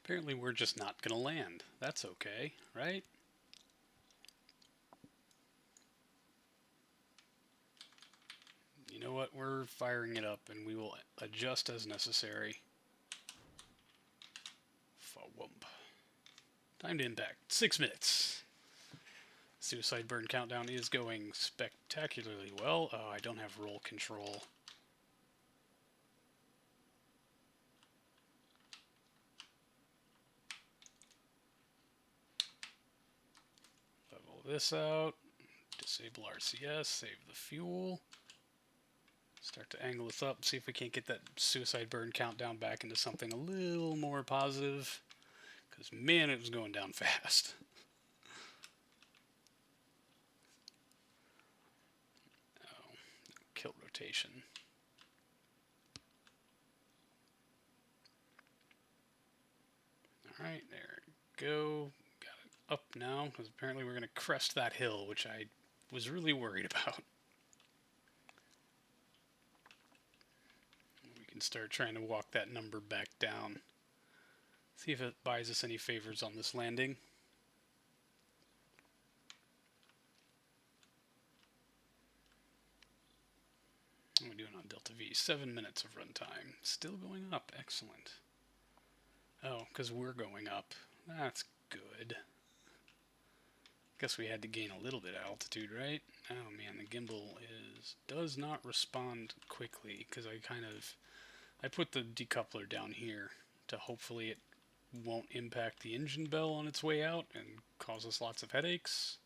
Apparently we're just not gonna land. That's okay, right? You know what? We're firing it up and we will adjust as necessary. Fa-wump. Time to impact. 6 minutes. Suicide burn countdown is going spectacularly well. Oh, I don't have roll control. Level this out. Disable RCS. Save the fuel. Start to angle this up. See if we can't get that suicide burn countdown back into something a little more positive. Because, man, it was going down fast. Oh, kill rotation. Alright, there we go. Got it up now, because apparently we're going to crest that hill, which I was really worried about. We can start trying to walk that number back down. See if it buys us any favors on this landing. What are we doing on Delta V? 7 minutes of runtime. Still going up. Excellent. Oh, because we're going up. That's good. Guess we had to gain a little bit of altitude, right? Oh man, the gimbal does not respond quickly because I put the decoupler down here to hopefully it won't impact the engine bell on its way out and cause us lots of headaches.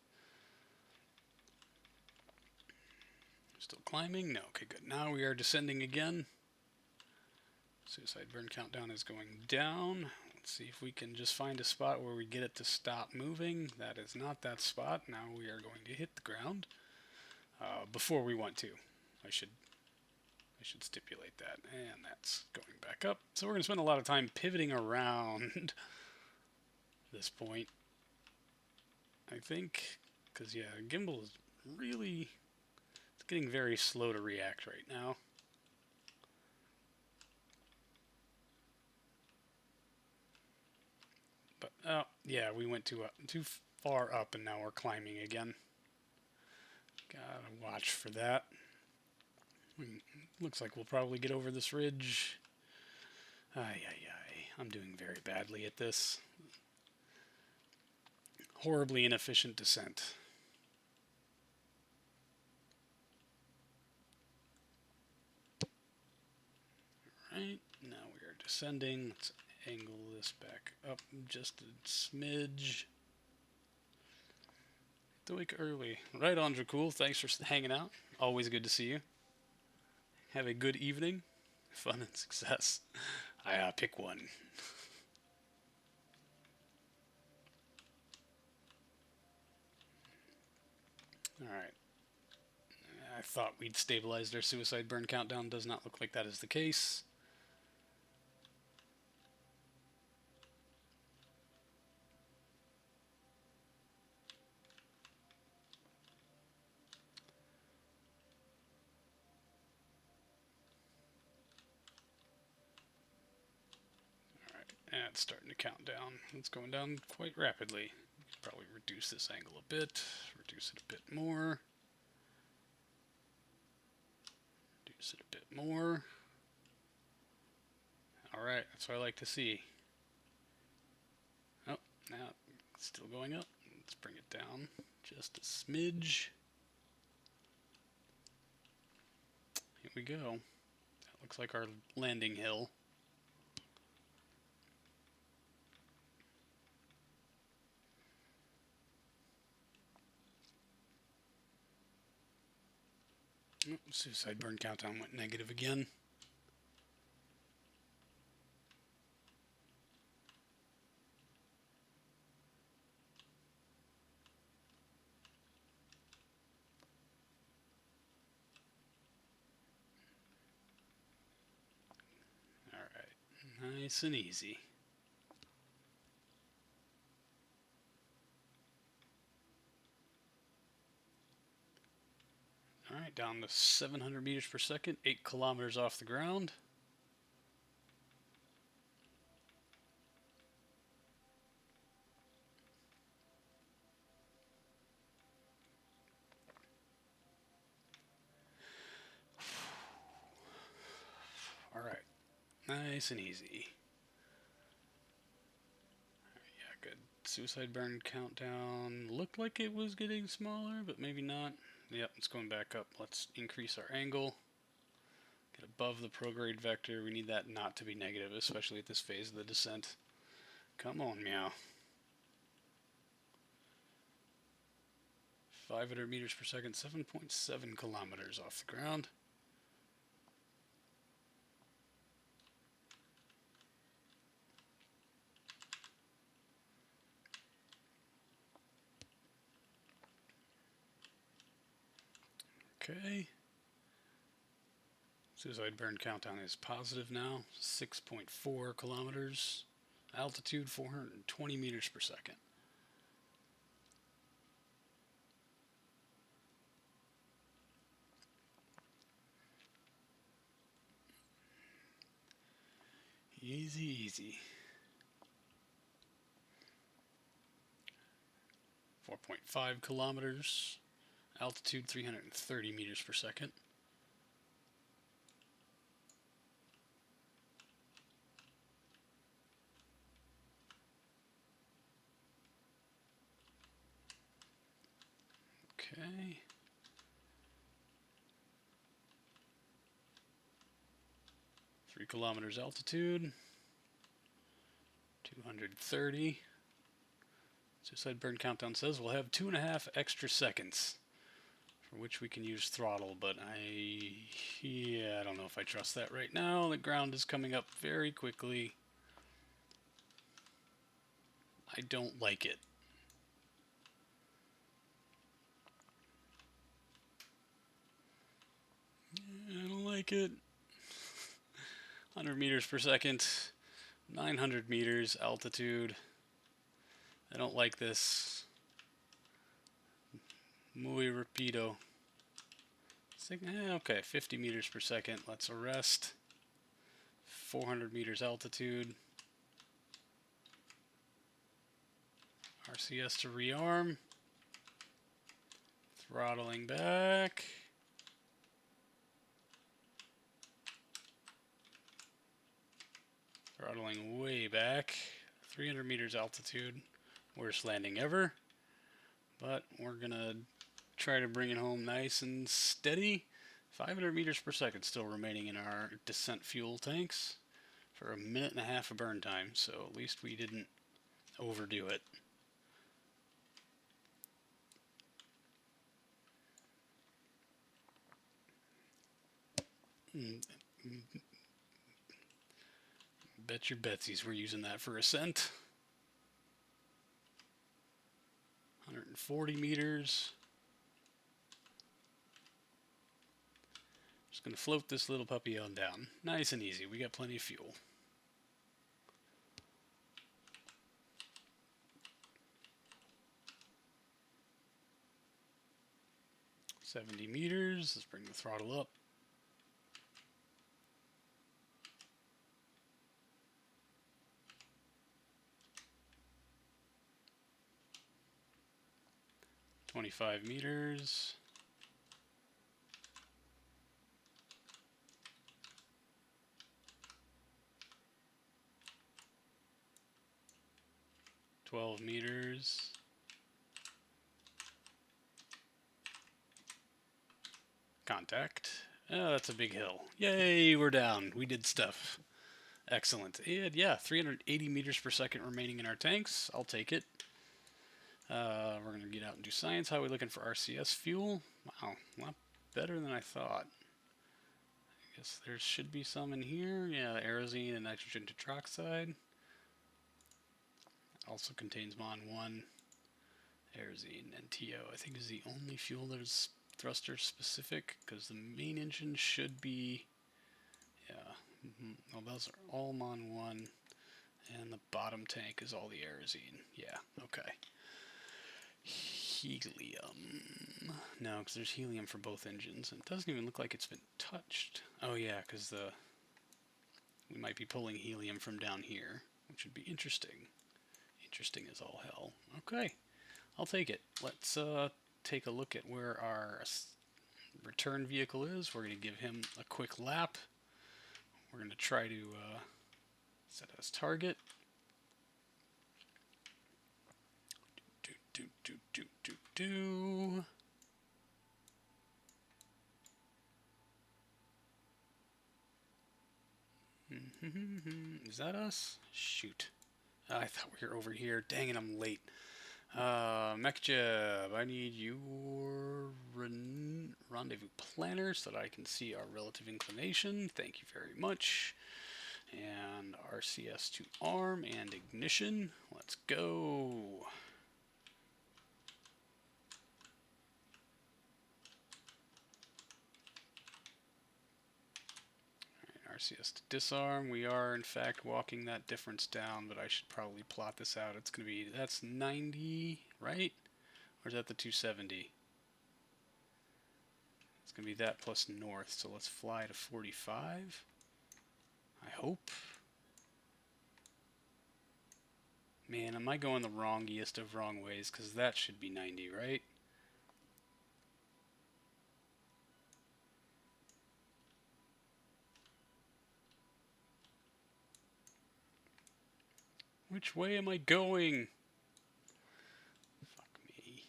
Still climbing? No. Okay, good. Now we are descending again. Suicide burn countdown is going down. Let's see if we can just find a spot where we get it to stop moving. That is not that spot. Now we are going to hit the ground before we want to. I should stipulate that. And that's going back up. So we're going to spend a lot of time pivoting around this point, I think. Because, yeah, gimbal is really... It's getting very slow to react right now. But, oh, yeah, we went too far up and now we're climbing again. Gotta watch for that. Looks like we'll probably get over this ridge. Ay. I'm doing very badly at this. Horribly inefficient descent. Alright, now we are descending. Let's angle this back up just a smidge. The week early. Right on, Dracul. Thanks for hanging out. Always good to see you. Have a good evening. Fun and success. I pick one. Alright. I thought we'd stabilized our suicide burn countdown. Does not look like that is the case. And it's starting to count down. It's going down quite rapidly. Probably reduce this angle a bit. Reduce it a bit more. Reduce it a bit more. Alright, that's what I like to see. Oh, now it's still going up. Let's bring it down just a smidge. Here we go. That looks like our landing hill. Suicide burn countdown went negative again. Nice and easy. Alright, down to 700 meters per second, 8 kilometers off the ground. Alright, nice and easy. Yeah, good. Suicide burn countdown looked like it was getting smaller, but maybe not. Yep, it's going back up. Let's increase our angle. Get above the prograde vector. We need that not to be negative, especially at this phase of the descent. Come on, meow. 500 meters per second, 7.7 kilometers off the ground. Okay. Suicide burn countdown is positive now. 6.4 kilometers. Altitude 420 meters per second. Easy, easy. 4.5 kilometers. Altitude 330 meters per second. Okay. 3 kilometers altitude. 230. Suicide burn countdown says we'll have 2.5 extra seconds, for which we can use throttle, but I don't know if I trust that right now. The ground is coming up very quickly. I don't like it. I don't like it. 100 meters per second, 900 meters altitude. I don't like this. Muy rapido. Okay, 50 meters per second. Let's arrest. 400 meters altitude. RCS to rearm. Throttling back. Throttling way back. 300 meters altitude. Worst landing ever. But we're going to try to bring it home nice and steady. 500 meters per second still remaining in our descent fuel tanks for 1.5 minutes of burn time. So at least we didn't overdo it. Bet your betsies we're using that for ascent. 140 meters. Just going to float this little puppy on down. Nice and easy. We got plenty of fuel. $70 meters. Let's bring the throttle up. $25 meters. $12 meters. Contact. Oh, that's a big hill. Yay, we're down. We did stuff. Excellent. And yeah, 380 meters per second remaining in our tanks. I'll take it. We're going to get out and do science. How are we looking for RCS fuel? Wow, a lot better than I thought. I guess there should be some in here. Yeah, aerosine and nitrogen tetroxide. Also contains MON1. Aerosine and TO, I think, is the only fuel that is thruster specific, because the main engine should be, yeah, Well, those are all Mon 1, and the bottom tank is all the Aerozine. Yeah, okay. Helium. No, because there's helium for both engines. And it doesn't even look like it's been touched. Oh yeah, because we might be pulling helium from down here, which would be interesting. Interesting as all hell. Okay, I'll take it. Let's take a look at where our return vehicle is. We're going to give him a quick lap. We're going to try to set as target. Do. Is that us? Shoot. I thought we were over here. Dang it, I'm late. MechJeb, I need your rendezvous planner so that I can see our relative inclination. Thank you very much. And RCS to arm and ignition. Let's go. RCS to disarm. We are, in fact, walking that difference down, but I should probably plot this out. It's going to be, that's 90, right? Or is that the 270? It's going to be that plus north, so let's fly to 45. I hope. Man, am I going the wrongiest of wrong ways? Because that should be 90, right? Which way am I going? Fuck me.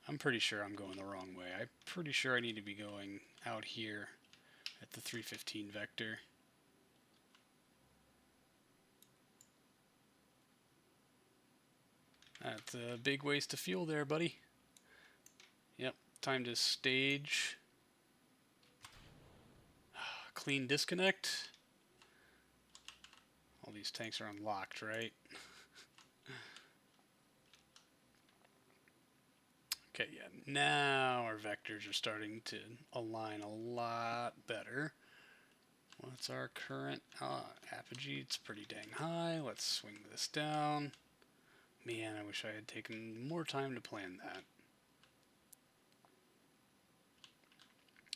I'm pretty sure I'm going the wrong way. I'm pretty sure I need to be going out here at the 315 vector. That's a big waste of fuel there, buddy. Yep, time to stage. Clean disconnect. All these tanks are unlocked, right? Okay, yeah, now our vectors are starting to align a lot better. What's our current apogee? It's pretty dang high. Let's swing this down. Man, I wish I had taken more time to plan that.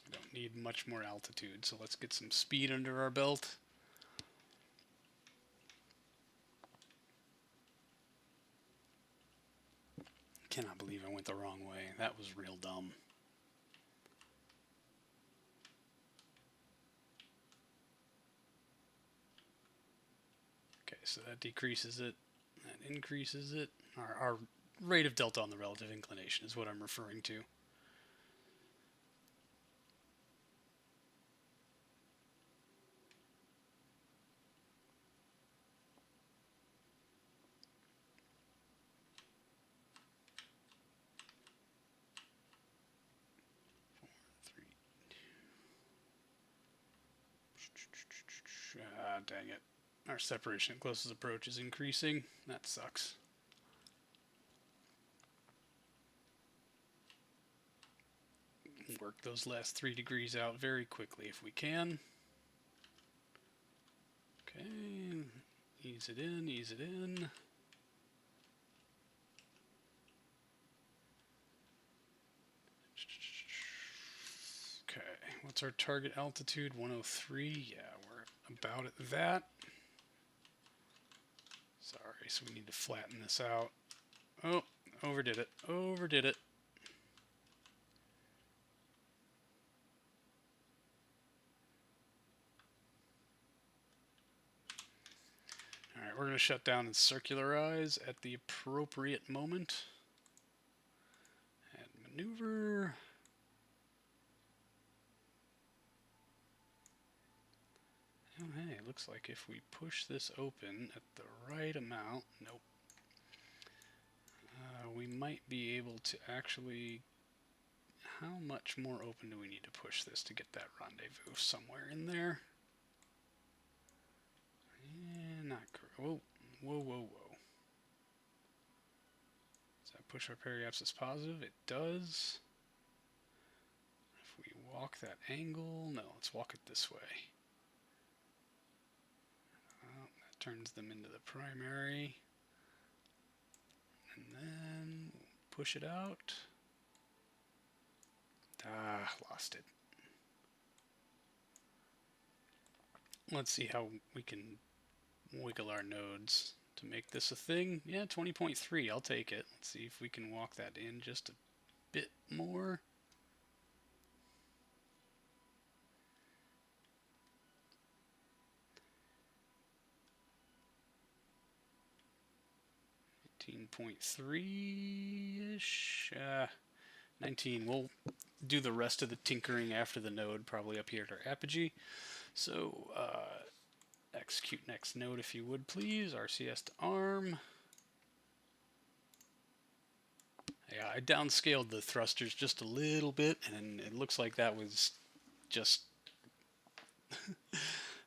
I don't need much more altitude, so let's get some speed under our belt. Cannot believe I went the wrong way. That was real dumb. Okay, so that decreases it. That increases it. Our rate of delta on the relative inclination is what I'm referring to. Dang it. Our separation at closest approach is increasing. That sucks. Work those last 3 degrees out very quickly if we can. Okay, ease it in, ease it in. Okay, what's our target altitude? 103. Yeah, we're about at that. Sorry, so we need to flatten this out. Oh, overdid it. Overdid it. Alright, we're going to shut down and circularize at the appropriate moment. And maneuver. Oh, hey, it looks like if we push this open at the right amount, nope, we might be able to actually, how much more open do we need to push this to get that rendezvous? Somewhere in there. Yeah, not great. Whoa, whoa, whoa, whoa. Does that push our periapsis positive? It does. If we walk that angle, no, let's walk it this way. turns them into the primary. And then push it out. Ah, lost it. Let's see how we can wiggle our nodes to make this a thing. Yeah, 20.3, I'll take it. Let's see if we can walk that in just a bit more. .3-ish. 19. We'll do the rest of the tinkering after the node, probably up here at our apogee. So, execute next node if you would please. RCS to ARM. Yeah, I downscaled the thrusters just a little bit, and it looks like that was just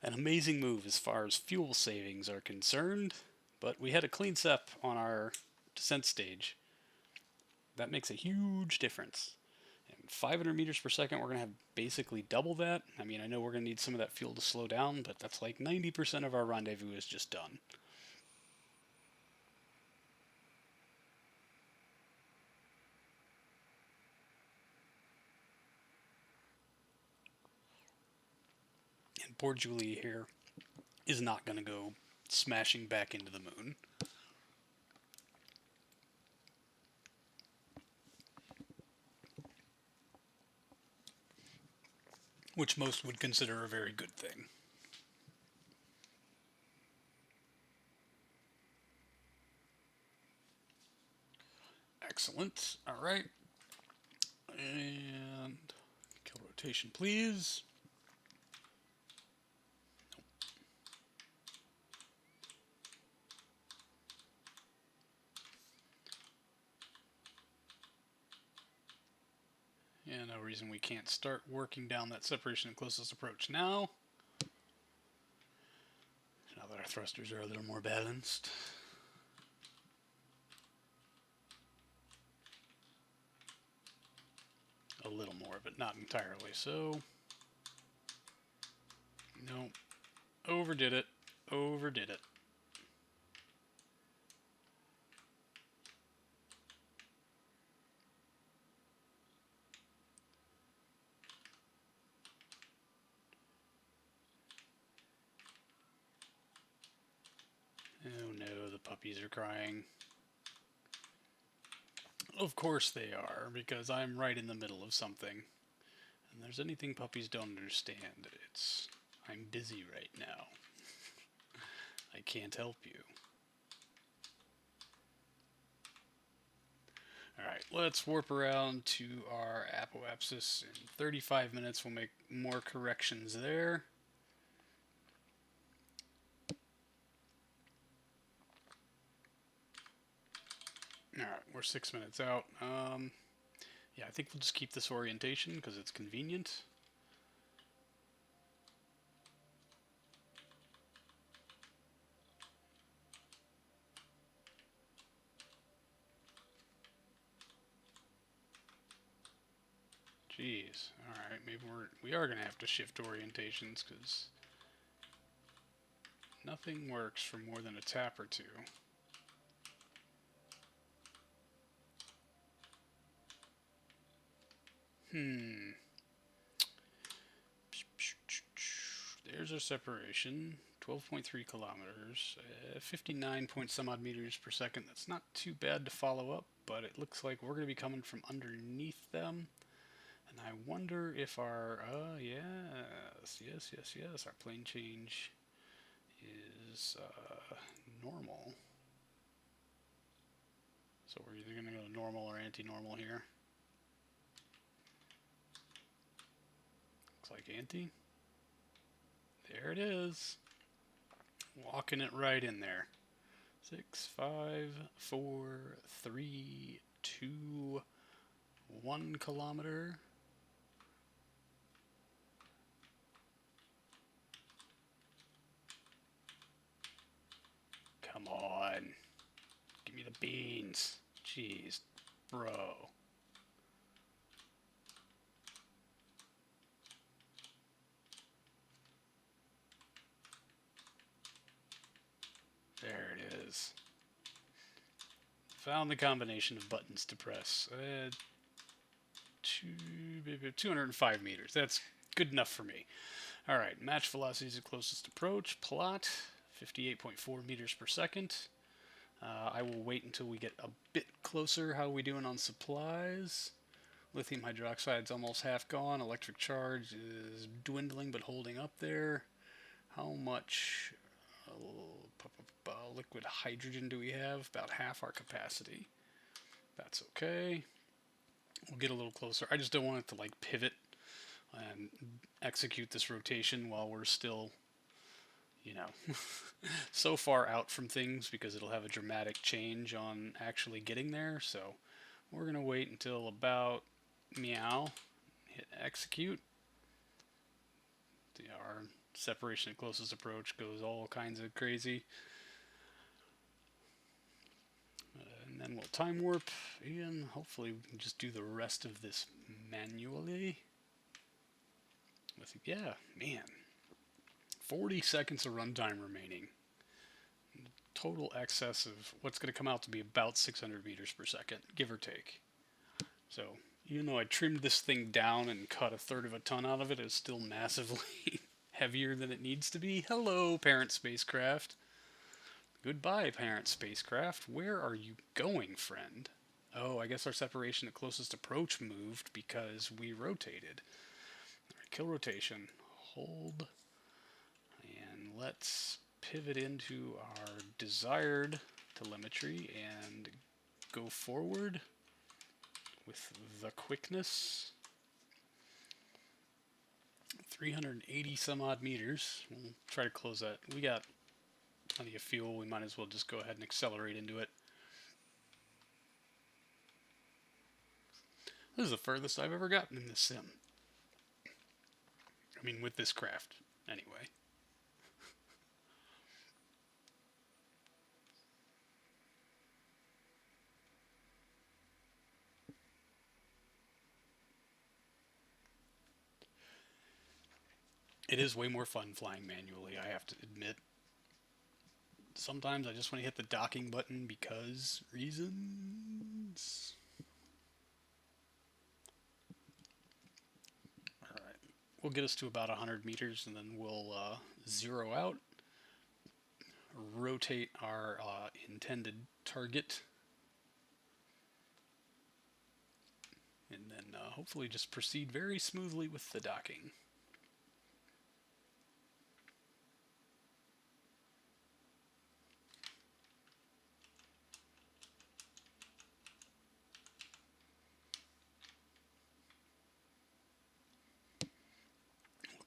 an amazing move as far as fuel savings are concerned. But we had a clean SEP on our descent stage. That makes a huge difference. And 500 meters per second, we're going to have basically double that. I mean, I know we're going to need some of that fuel to slow down, but that's like 90% of our rendezvous is just done. And poor Julie here is not going to go smashing back into the moon. Which most would consider a very good thing. Excellent. All right. And kill rotation, please. Yeah, no reason we can't start working down that separation and closest approach now. Now that our thrusters are a little more balanced. A little more, but not entirely so. Nope. Overdid it. Overdid it. Oh no, the puppies are crying. Of course they are, because I'm right in the middle of something. And there's anything puppies don't understand, it's I'm busy right now. I can't help you. Alright, let's warp around to our apoapsis. In 35 minutes we'll make more corrections there. Alright, we're 6 minutes out. Yeah, I think we'll just keep this orientation because it's convenient. Jeez. Alright, maybe we are going to have to shift orientations because nothing works for more than a tap or two. There's our separation. 12.3 kilometers. 59 point some odd meters per second. That's not too bad to follow up, but it looks like we're going to be coming from underneath them. And I wonder if our, yes, our plane change is normal. So we're either going to go to normal or anti-normal here. Looks like anti. There it is. Walking it right in there. 6, 5, 4, 3, 2, 1 kilometer. Come on. Give me the beans. Jeez, bro. There it is. Found the combination of buttons to press. 205 meters. That's good enough for me. Alright, match velocities at closest approach. Plot, 58.4 meters per second. I will wait until we get a bit closer. How are we doing on supplies? Lithium hydroxide's almost half gone. Electric charge is dwindling but holding up there. How much liquid hydrogen do we have? About half our capacity. That's okay. We'll get a little closer. I just don't want it to like pivot and execute this rotation while we're still, you know, so far out from things, because it'll have a dramatic change on actually getting there. So we're going to wait until about meow, hit execute. Our separation at closest approach goes all kinds of crazy. And then we'll time warp again. Hopefully we can just do the rest of this manually. Yeah, man. 40 seconds of runtime remaining. Total excess of what's going to come out to be about 600 meters per second, give or take. So, even though I trimmed this thing down and cut 1/3 of a ton out of it, it's still massively heavier than it needs to be. Hello, parent spacecraft. Goodbye, parent spacecraft. Where are you going, friend? Oh, I guess our separation at closest approach moved because we rotated. Alright, kill rotation. Hold. And let's pivot into our desired telemetry and go forward with the quickness. 380 some odd meters. We'll try to close that. We got plenty of fuel. We might as well just go ahead and accelerate into it. This is the furthest I've ever gotten in this sim. I mean, with this craft, anyway. It is way more fun flying manually, I have to admit. Sometimes I just want to hit the docking button because reasons. Alright, we'll get us to about 100 meters and then we'll zero out. Rotate our intended target. And then hopefully just proceed very smoothly with the docking.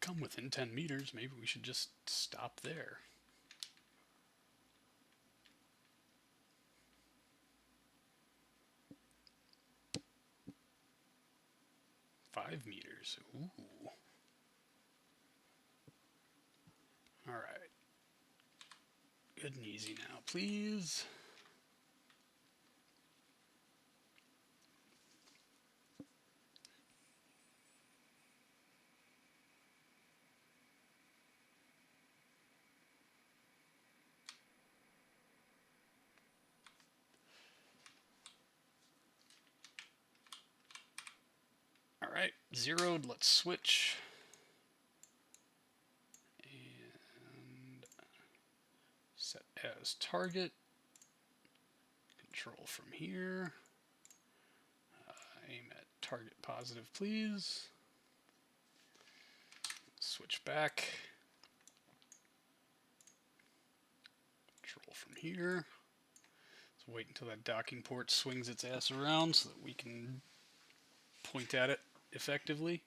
Come within 10 meters, maybe we should just stop there. Five meters. Ooh. Alright. Good and easy now, please. Alright, zeroed, let's switch. And set as target. Control from here. Aim at target positive, please. Switch back. Control from here. Let's wait until that docking port swings its ass around so that we can point at it effectively.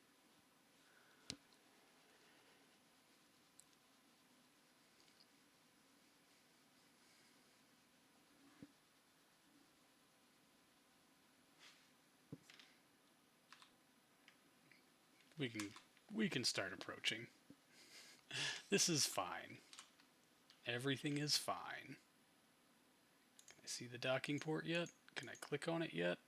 We can start approaching. This is fine. Everything is fine. Can I see the docking port yet? Can I click on it yet?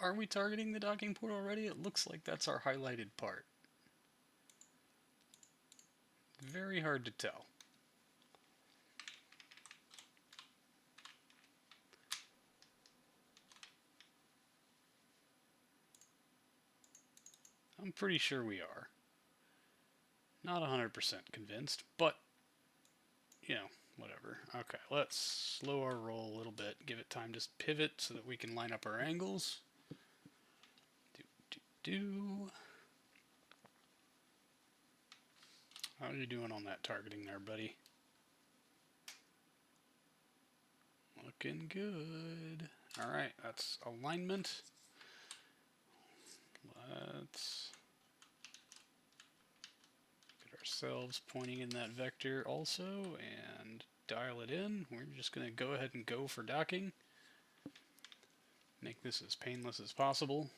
Are we targeting the docking port already? It looks like that's our highlighted part. Very hard to tell. I'm pretty sure we are. Not 100% convinced, but, whatever. Okay, let's slow our roll a little bit. Give it time to pivot so that we can line up our angles. Do. How are you doing on that targeting there, buddy? Looking good. Alright, that's alignment. Let's get ourselves pointing in that vector also and dial it in. We're just going to go ahead and go for docking. Make this as painless as possible.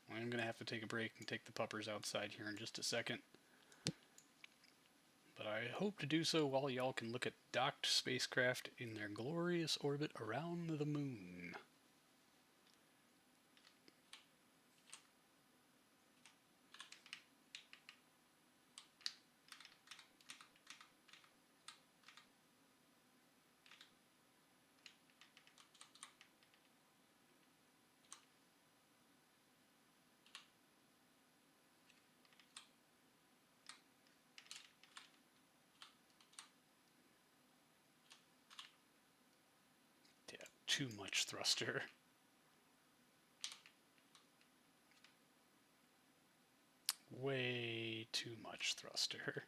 I'm going to have to take a break and take the puppers outside here in just a second. But I hope to do so while y'all can look at docked spacecraft in their glorious orbit around the moon. Yeah, too much thruster. Way too much thruster.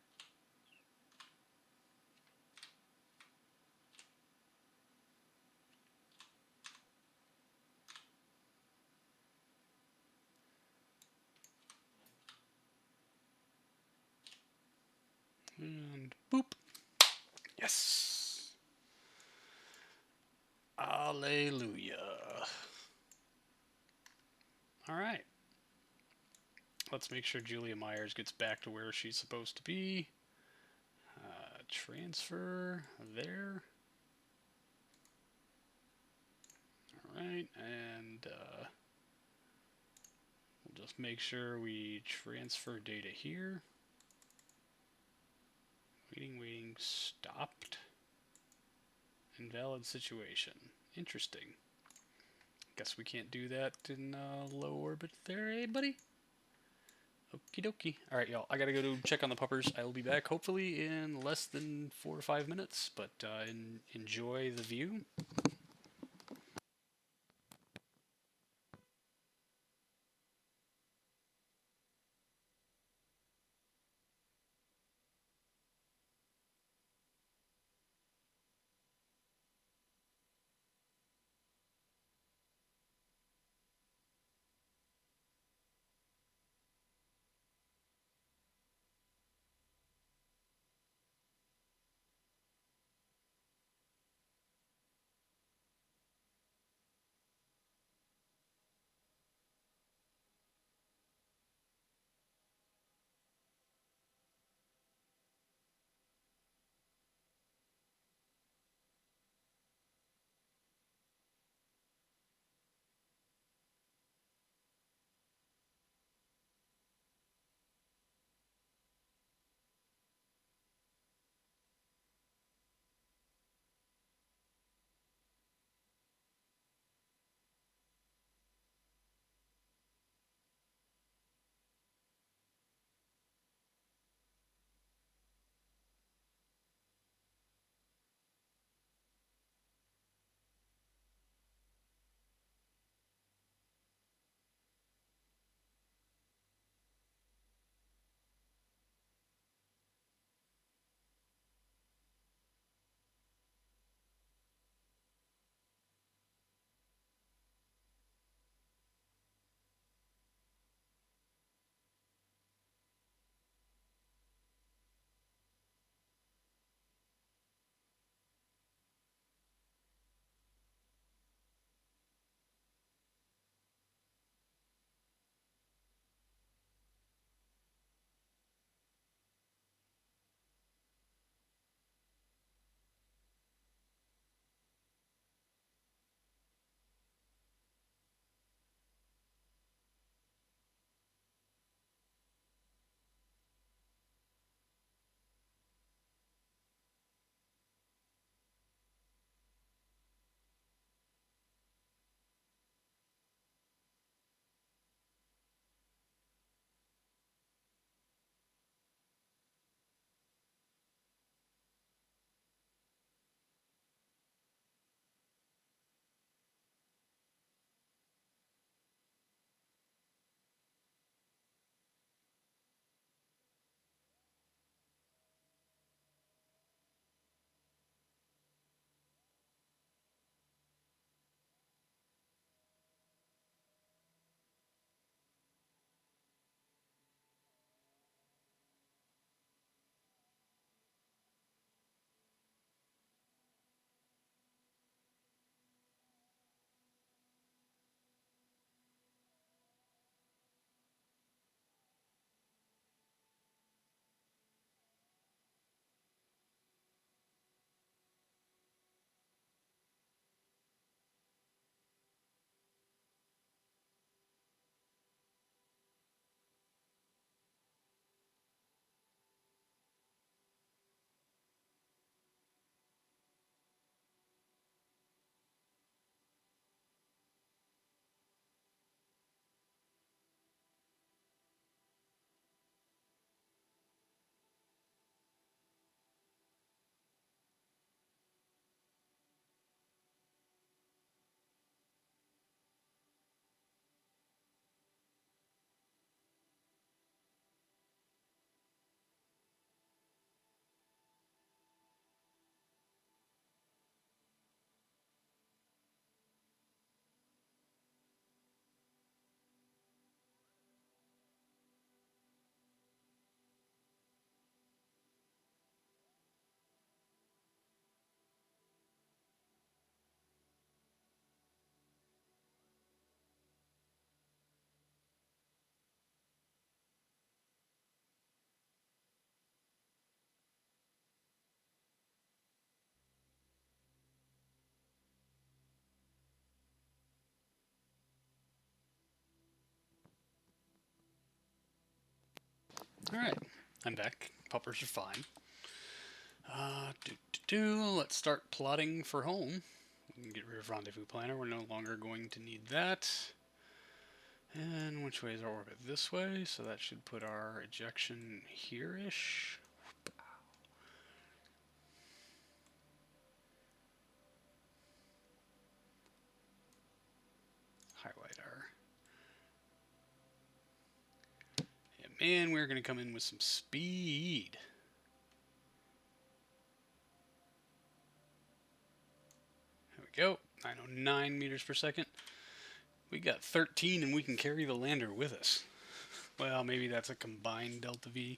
And boop. Yes. Alleluia. Alright. Let's make sure Julia Myers gets back to where she's supposed to be. Transfer there. Alright, and we'll just make sure we transfer data here. Waiting, stopped. Invalid situation. Interesting. Guess we can't do that in low orbit there, eh, buddy? Okie dokie. Alright, y'all. I gotta go to check on the puppers. I will be back hopefully in less than 4 or 5 minutes, but enjoy the view. Alright, I'm back. Puppers are fine. Let's start plotting for home. We can get rid of Rendezvous Planner. We're no longer going to need that. And which way is our orbit? This way, so that should put our ejection here-ish. Highlight our... Yeah, man, we're going to come in with some speed. There we go. 909 meters per second. We got 13 and we can carry the lander with us. Well, maybe that's a combined delta V.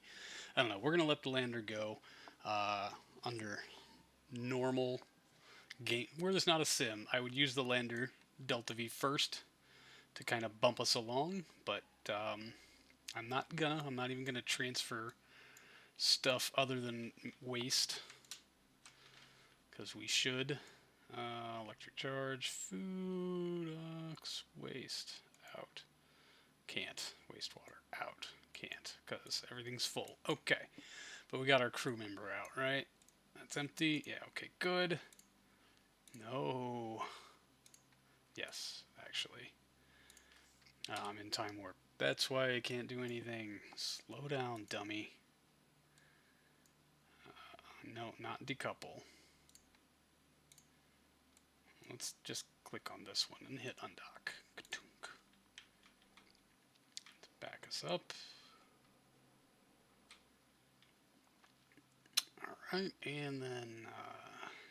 I don't know. We're going to let the lander go under normal game. Where there's not a sim, I would use the lander delta V first to kind of bump us along, but I'm not even gonna transfer stuff other than waste, because we should. Electric charge, food, waste, out. Can't. Wastewater, out. Can't, because everything's full. Okay, but we got our crew member out, right? That's empty. Yeah, okay, good. No. Yes, actually. I'm in time warp. That's why I can't do anything. Slow down, dummy. No, not decouple. Let's just click on this one and hit undock. Let's back us up. Alright, and then,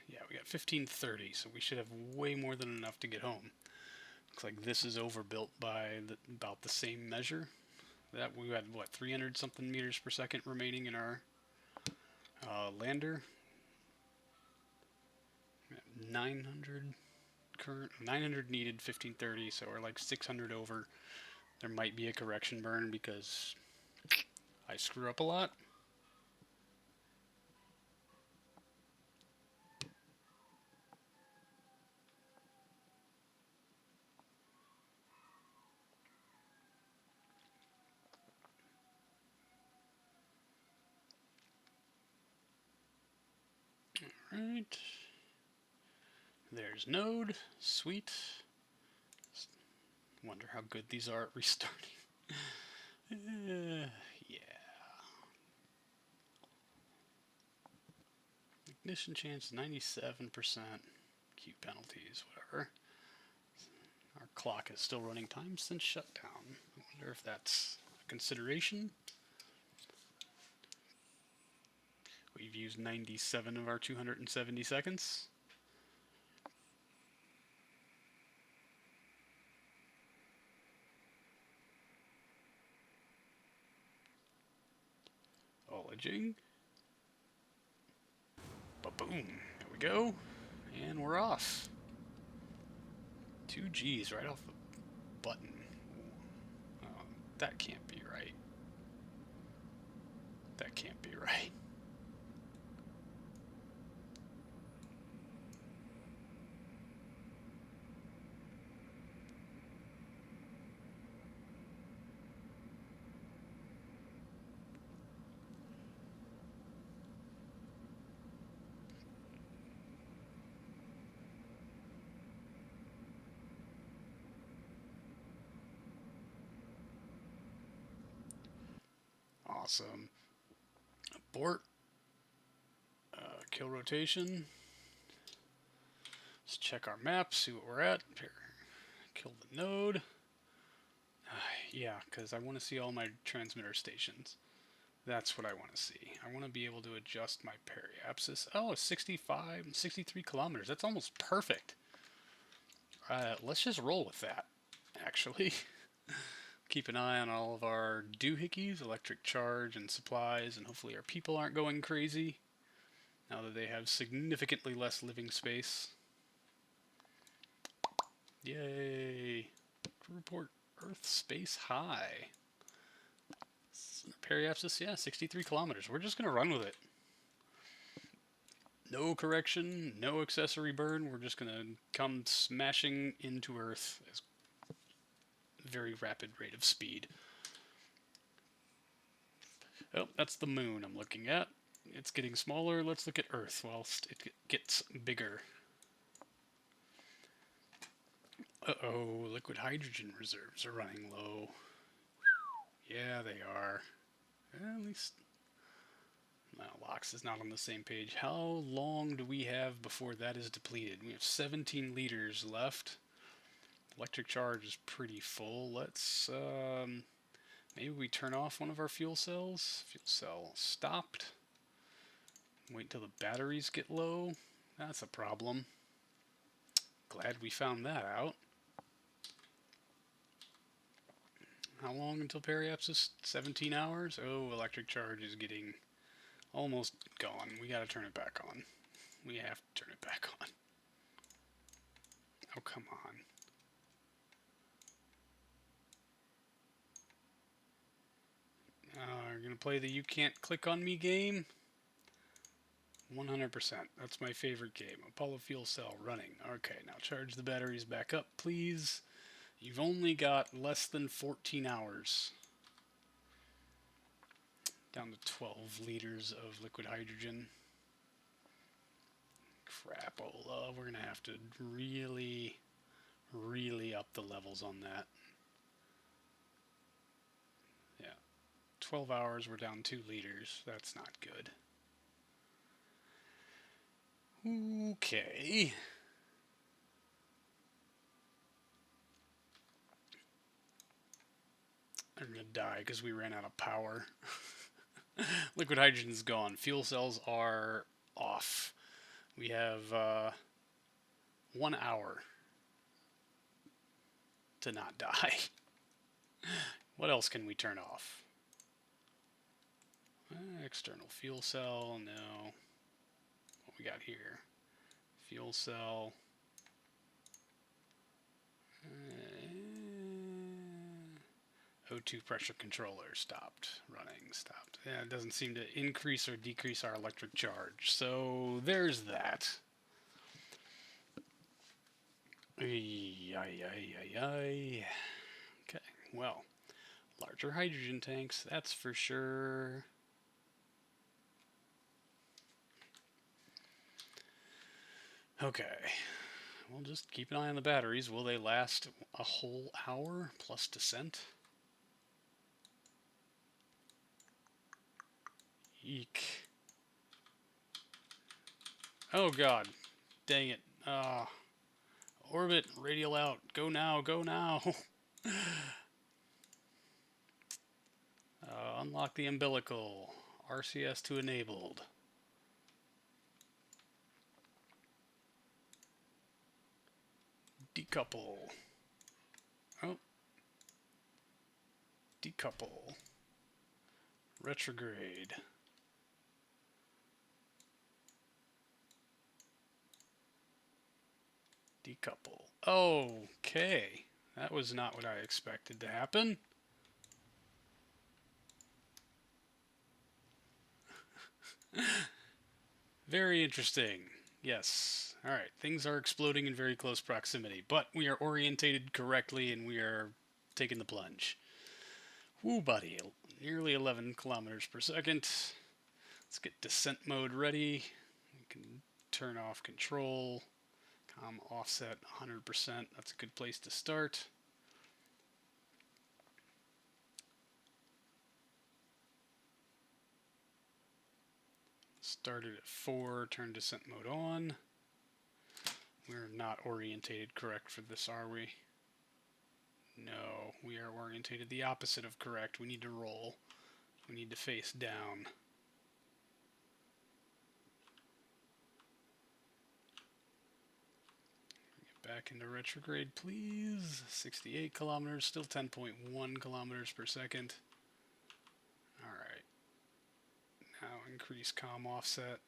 yeah, we got 1530, so we should have way more than enough to get home. Looks like this is overbuilt by about the same measure. That we had, what, 300 something meters per second remaining in our lander. 900 current, 900 needed, 1530, so we're like 600 over. There might be a correction burn because I screw up a lot. Alright. There's node. Sweet. Wonder how good these are at restarting. Yeah. Ignition chance 97%. Q penalties, whatever. Our clock is still running time since shutdown. I wonder if that's a consideration. We've used 97 of our 270 seconds. Olaging. Ba-boom. There we go. And we're off. 2 G's right off the button. Oh, that can't be right. That can't be right. Awesome. Abort. Kill rotation. Let's check our map, see what we're at. Here. Kill the node. Yeah, because I want to see all my transmitter stations. That's what I want to see. I want to be able to adjust my periapsis. Oh, 65, 63 kilometers. That's almost perfect. Let's just roll with that, actually. Keep an eye on all of our doohickeys, electric charge and supplies, and hopefully our people aren't going crazy now that they have significantly less living space. Yay! Report Earth space high. Periapsis, yeah, 63 kilometers. We're just going to run with it. No correction, no accessory burn. We're just going to come smashing into Earth at a very rapid rate of speed. Oh, that's the moon I'm looking at. It's getting smaller. Let's look at Earth whilst it gets bigger. Uh-oh, liquid hydrogen reserves are running low. Yeah, they are. At least... Well, Lox is not on the same page. How long do we have before that is depleted? We have 17 liters left. Electric charge is pretty full. Let's, maybe we turn off one of our fuel cells. Fuel cell stopped. Wait until the batteries get low. That's a problem. Glad we found that out. How long until periapsis? 17 hours? Oh, electric charge is getting almost gone. We gotta turn it back on. We have to turn it back on. Oh, come on. We're gonna play the You Can't Click on Me game. 100%. That's my favorite game. Apollo fuel cell running. Okay, now charge the batteries back up, please. You've only got less than 14 hours. Down to 12 liters of liquid hydrogen. Crapola. We're going to have to really, really up the levels on that. Yeah. 12 hours, we're down 2 liters. That's not good. Okay. I'm going to die because we ran out of power. Liquid hydrogen's gone. Fuel cells are off. We have 1 hour to not die. What else can we turn off? External fuel cell, no. What we got here? Fuel cell. O2 pressure controller stopped running, stopped. Yeah, it doesn't seem to increase or decrease our electric charge. So there's that. Okay, well, larger hydrogen tanks, that's for sure. Okay, we'll just keep an eye on the batteries. Will they last a whole hour plus descent? Eek. Oh god. Dang it. Orbit, radial out. Go now, go now. Unlock the umbilical. RCS2 enabled. Decouple. Oh. Decouple. Retrograde. Decouple. Okay. That was not what I expected to happen. Very interesting. Yes. Alright, things are exploding in very close proximity, but we are orientated correctly and we are taking the plunge. Woo, buddy. Nearly 11 kilometers per second. Let's get descent mode ready. We can turn off control. Offset 100%. That's a good place to start. Started at 4, turn descent mode on. We're not orientated correct for this, are we? No, we are orientated the opposite of correct. We need to roll. We need to face down. Get back into retrograde, please. 68 kilometers, still 10.1 kilometers per second. Alright. Now increase comm offset.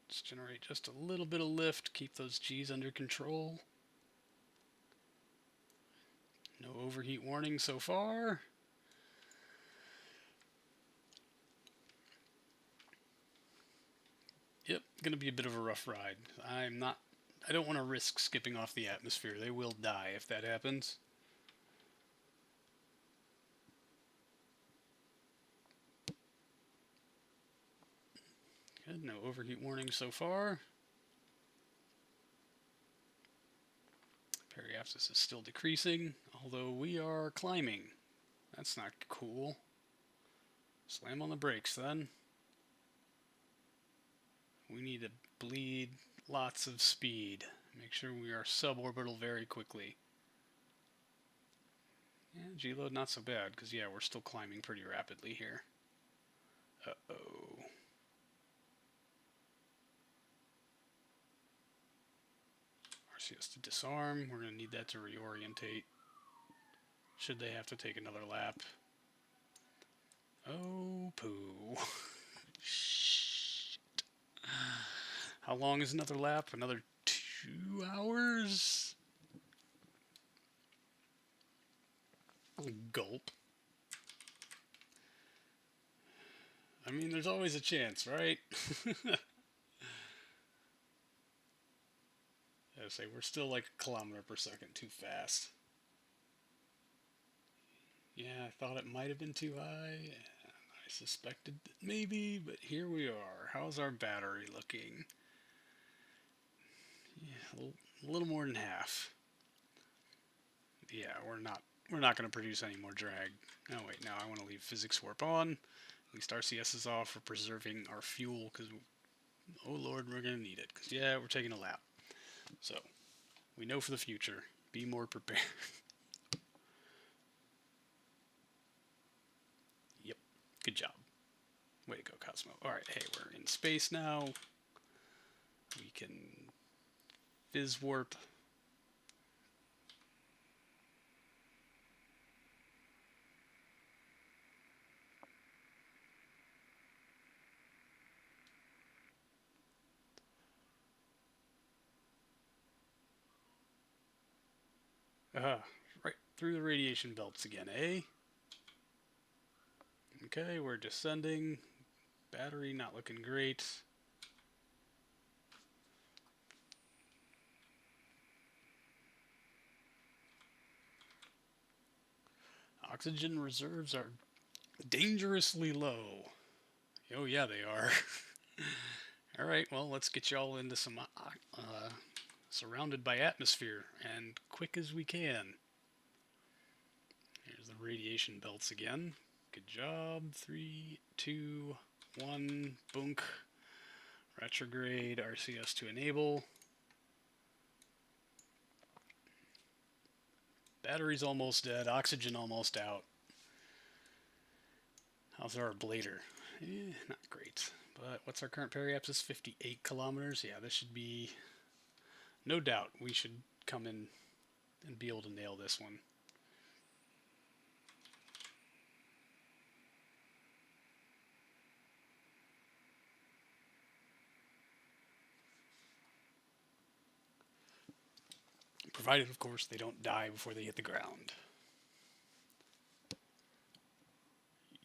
Let's generate just a little bit of lift, keep those G's under control. No overheat warning so far. Yep, gonna be a bit of a rough ride. I don't want to risk skipping off the atmosphere. They will die if that happens. No overheat warning so far. Periapsis is still decreasing, although we are climbing. That's not cool. Slam on the brakes then. We need to bleed lots of speed. Make sure we are suborbital very quickly. Yeah, G-load not so bad, because yeah, we're still climbing pretty rapidly here. Uh-oh. RCS to disarm. We're going to need that to reorientate. Should they have to take another lap. Oh, poo. Shit. How long is another lap? Another 2 hours? Gulp. I mean, there's always a chance, right? I say we're still like a kilometer per second too fast. Yeah, I thought it might have been too high. I suspected that maybe, but here we are. How's our battery looking? Yeah, a little more than half. Yeah, we're not going to produce any more drag. Oh wait, now I want to leave physics warp on. At least RCS is off for preserving our fuel, because oh lord, we're going to need it. Because yeah, we're taking a lap. So we know for the future. Be more prepared. Yep. Good job. Way to go, Cosmo. Alright, hey, we're in space now. We can fizz warp. Right through the radiation belts again, eh? Okay, we're descending. Battery not looking great. Oxygen reserves are dangerously low. Oh yeah, they are. Alright, well, let's get y'all into some surrounded by atmosphere, and quick as we can. Here's the radiation belts again. Good job. 3, 2, 1, bunk. Retrograde, RCS to enable. Battery's almost dead, oxygen almost out. How's our ablator? Not great. But what's our current periapsis? 58 kilometers. Yeah, this should be... No doubt we should come in and be able to nail this one. Provided, of course, they don't die before they hit the ground.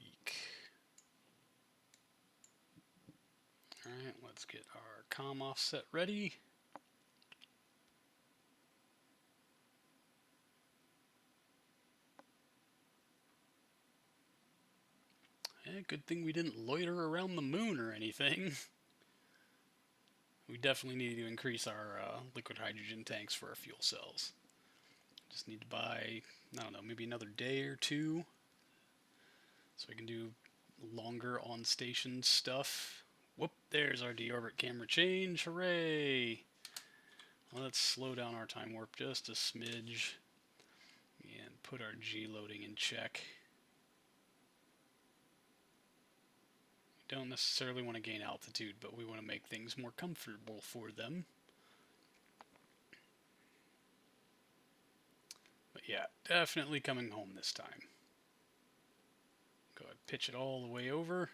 Eek. Alright, let's get our comm offset ready. Yeah, good thing we didn't loiter around the moon or anything. We definitely need to increase our liquid hydrogen tanks for our fuel cells. Just need to buy, I don't know, maybe another day or two so we can do longer on-station stuff. Whoop, there's our deorbit camera change. Hooray! Let's slow down our time warp just a smidge and put our G loading in check. We don't necessarily want to gain altitude, but we want to make things more comfortable for them. But yeah, definitely coming home this time. Go ahead, pitch it all the way over.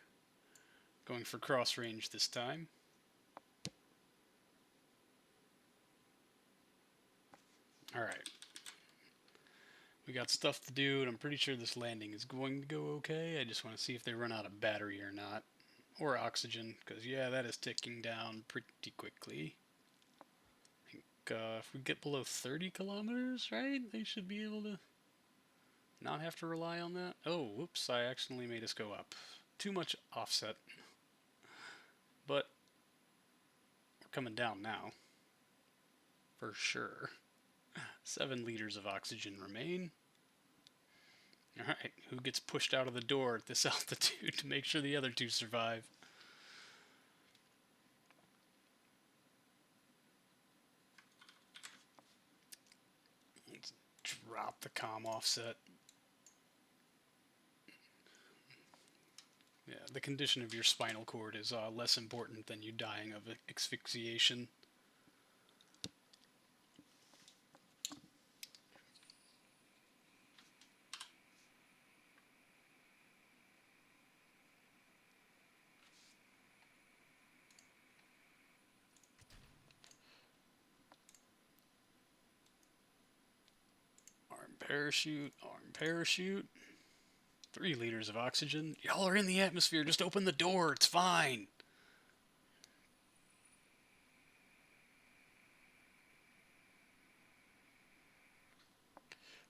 Going for cross range this time. Alright. We got stuff to do, and I'm pretty sure this landing is going to go okay. I just want to see if they run out of battery or not. Or oxygen, because yeah, that is ticking down pretty quickly. I think if we get below 30 kilometers, right, they should be able to not have to rely on that. Oh, whoops, I accidentally made us go up. Too much offset. But coming down now. For sure. 7 liters of oxygen remain. Alright, who gets pushed out of the door at this altitude to make sure the other two survive? Let's drop the comm offset. Yeah, the condition of your spinal cord is less important than you dying of asphyxiation. Arm parachute. 3 liters of oxygen. Y'all are in the atmosphere. Just open the door. It's fine.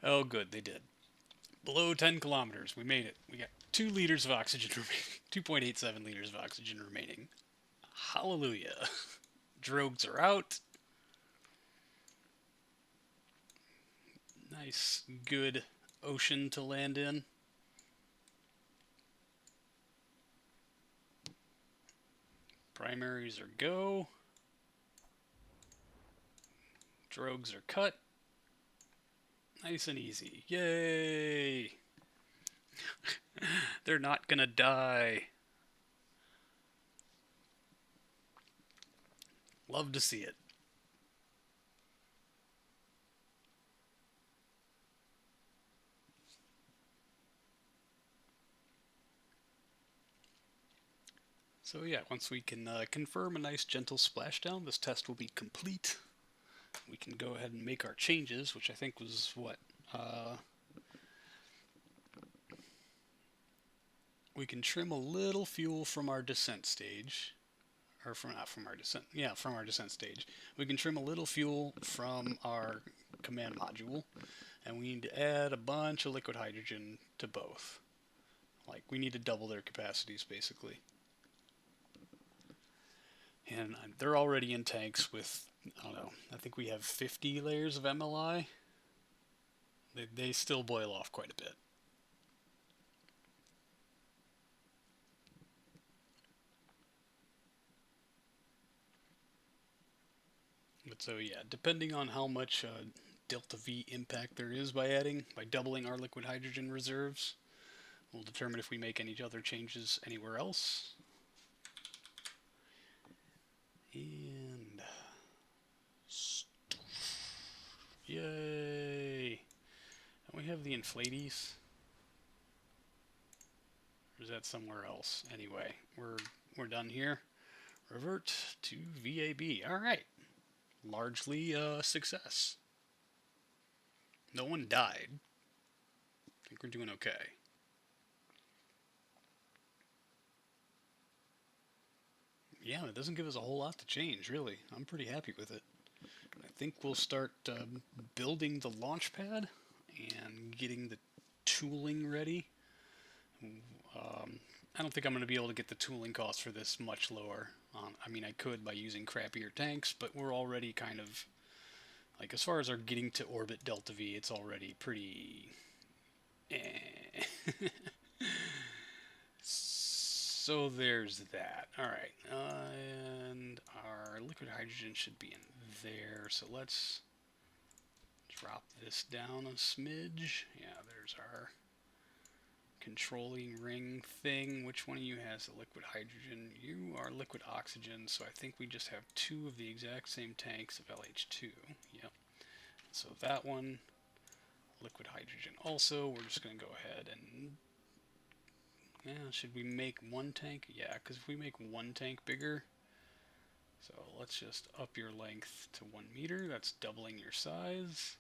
Oh, good. They did. Below 10 kilometers. We made it. We got 2 liters of oxygen remaining. 2.87 liters of oxygen remaining. Hallelujah. Drogues are out. Nice, good ocean to land in. Primaries are go. Drogues are cut. Nice and easy. Yay! They're not gonna die. Love to see it. So yeah, once we can confirm a nice gentle splashdown, this test will be complete. We can go ahead and make our changes, which I think was what? We can trim a little fuel from our descent stage. Or not from our descent. Yeah, from our descent stage. We can trim a little fuel from our command module. And we need to add a bunch of liquid hydrogen to both. Like, we need to double their capacities, basically. And they're already in tanks with, I don't know, I think we have 50 layers of MLI. They still boil off quite a bit. But so yeah, depending on how much delta V impact there is by doubling our liquid hydrogen reserves, we'll determine if we make any other changes anywhere else. And yay! And we have the inflaties. Or is that somewhere else? Anyway, we're done here. Revert to VAB. All right. Largely a success. No one died. I think we're doing okay. Yeah, it doesn't give us a whole lot to change, really. I'm pretty happy with it. I think we'll start building the launch pad and getting the tooling ready. I don't think I'm going to be able to get the tooling costs for this much lower. I mean, I could by using crappier tanks, but we're already kind of, like, as far as our getting to orbit delta V, it's already pretty So there's that. Alright, and our liquid hydrogen should be in there, so let's drop this down a smidge. Yeah, there's our controlling ring thing. Which one of you has the liquid hydrogen? You are liquid oxygen, so I think we just have 2 of the exact same tanks of LH2. Yep. So that one, liquid hydrogen also. We're just going to go ahead and... yeah, should we make 1 tank? Yeah, because if we make 1 tank bigger... So let's just up your length to 1 meter. That's doubling your size.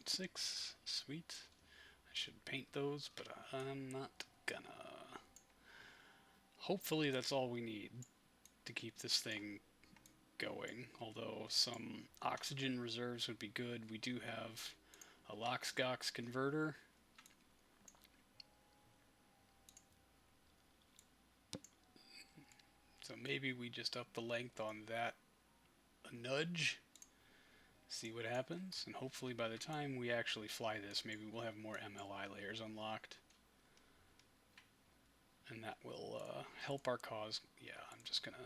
61.6. Sweet. I should paint those, but I'm not gonna. Hopefully that's all we need to keep this thing going, although some oxygen reserves would be good. We do have a Lox-Gox converter. So maybe we just up the length on that a nudge, see what happens, and hopefully by the time we actually fly this, maybe we'll have more MLI layers unlocked. And that will help our cause. Yeah, I'm just gonna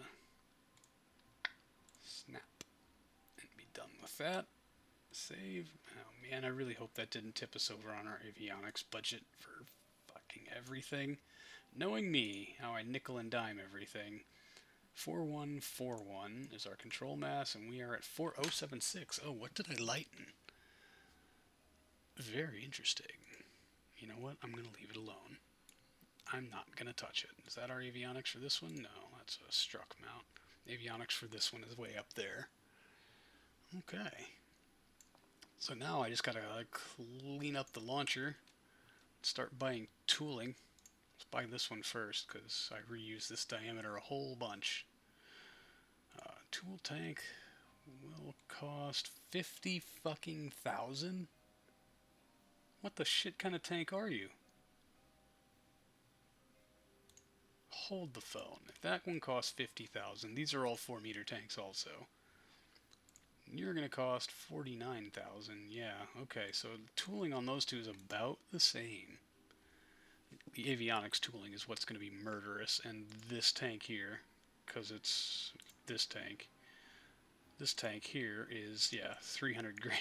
snap and be done with that. Save. Oh man, I really hope that didn't tip us over on our avionics budget for fucking everything. Knowing me, how I nickel and dime everything. 4141 is our control mass, and we are at 4076. Oh, what did I lighten? Very interesting. You know what? I'm going to leave it alone. I'm not going to touch it. Is that our avionics for this one? No, that's a struck mount. Avionics for this one is way up there. Okay. So now I just got to clean up the launcher, start buying tooling. Let's buy this one first because I reuse this diameter a whole bunch. Tool tank will cost 50 fucking thousand? What the shit kind of tank are you? Hold the phone. If that one costs 50,000, these are all 4-meter tanks also. You're going to cost 49,000. Yeah, okay, so tooling on those two is about the same. The avionics tooling is what's going to be murderous, and this tank here, because it's this tank. This tank here is, yeah, 300 grand.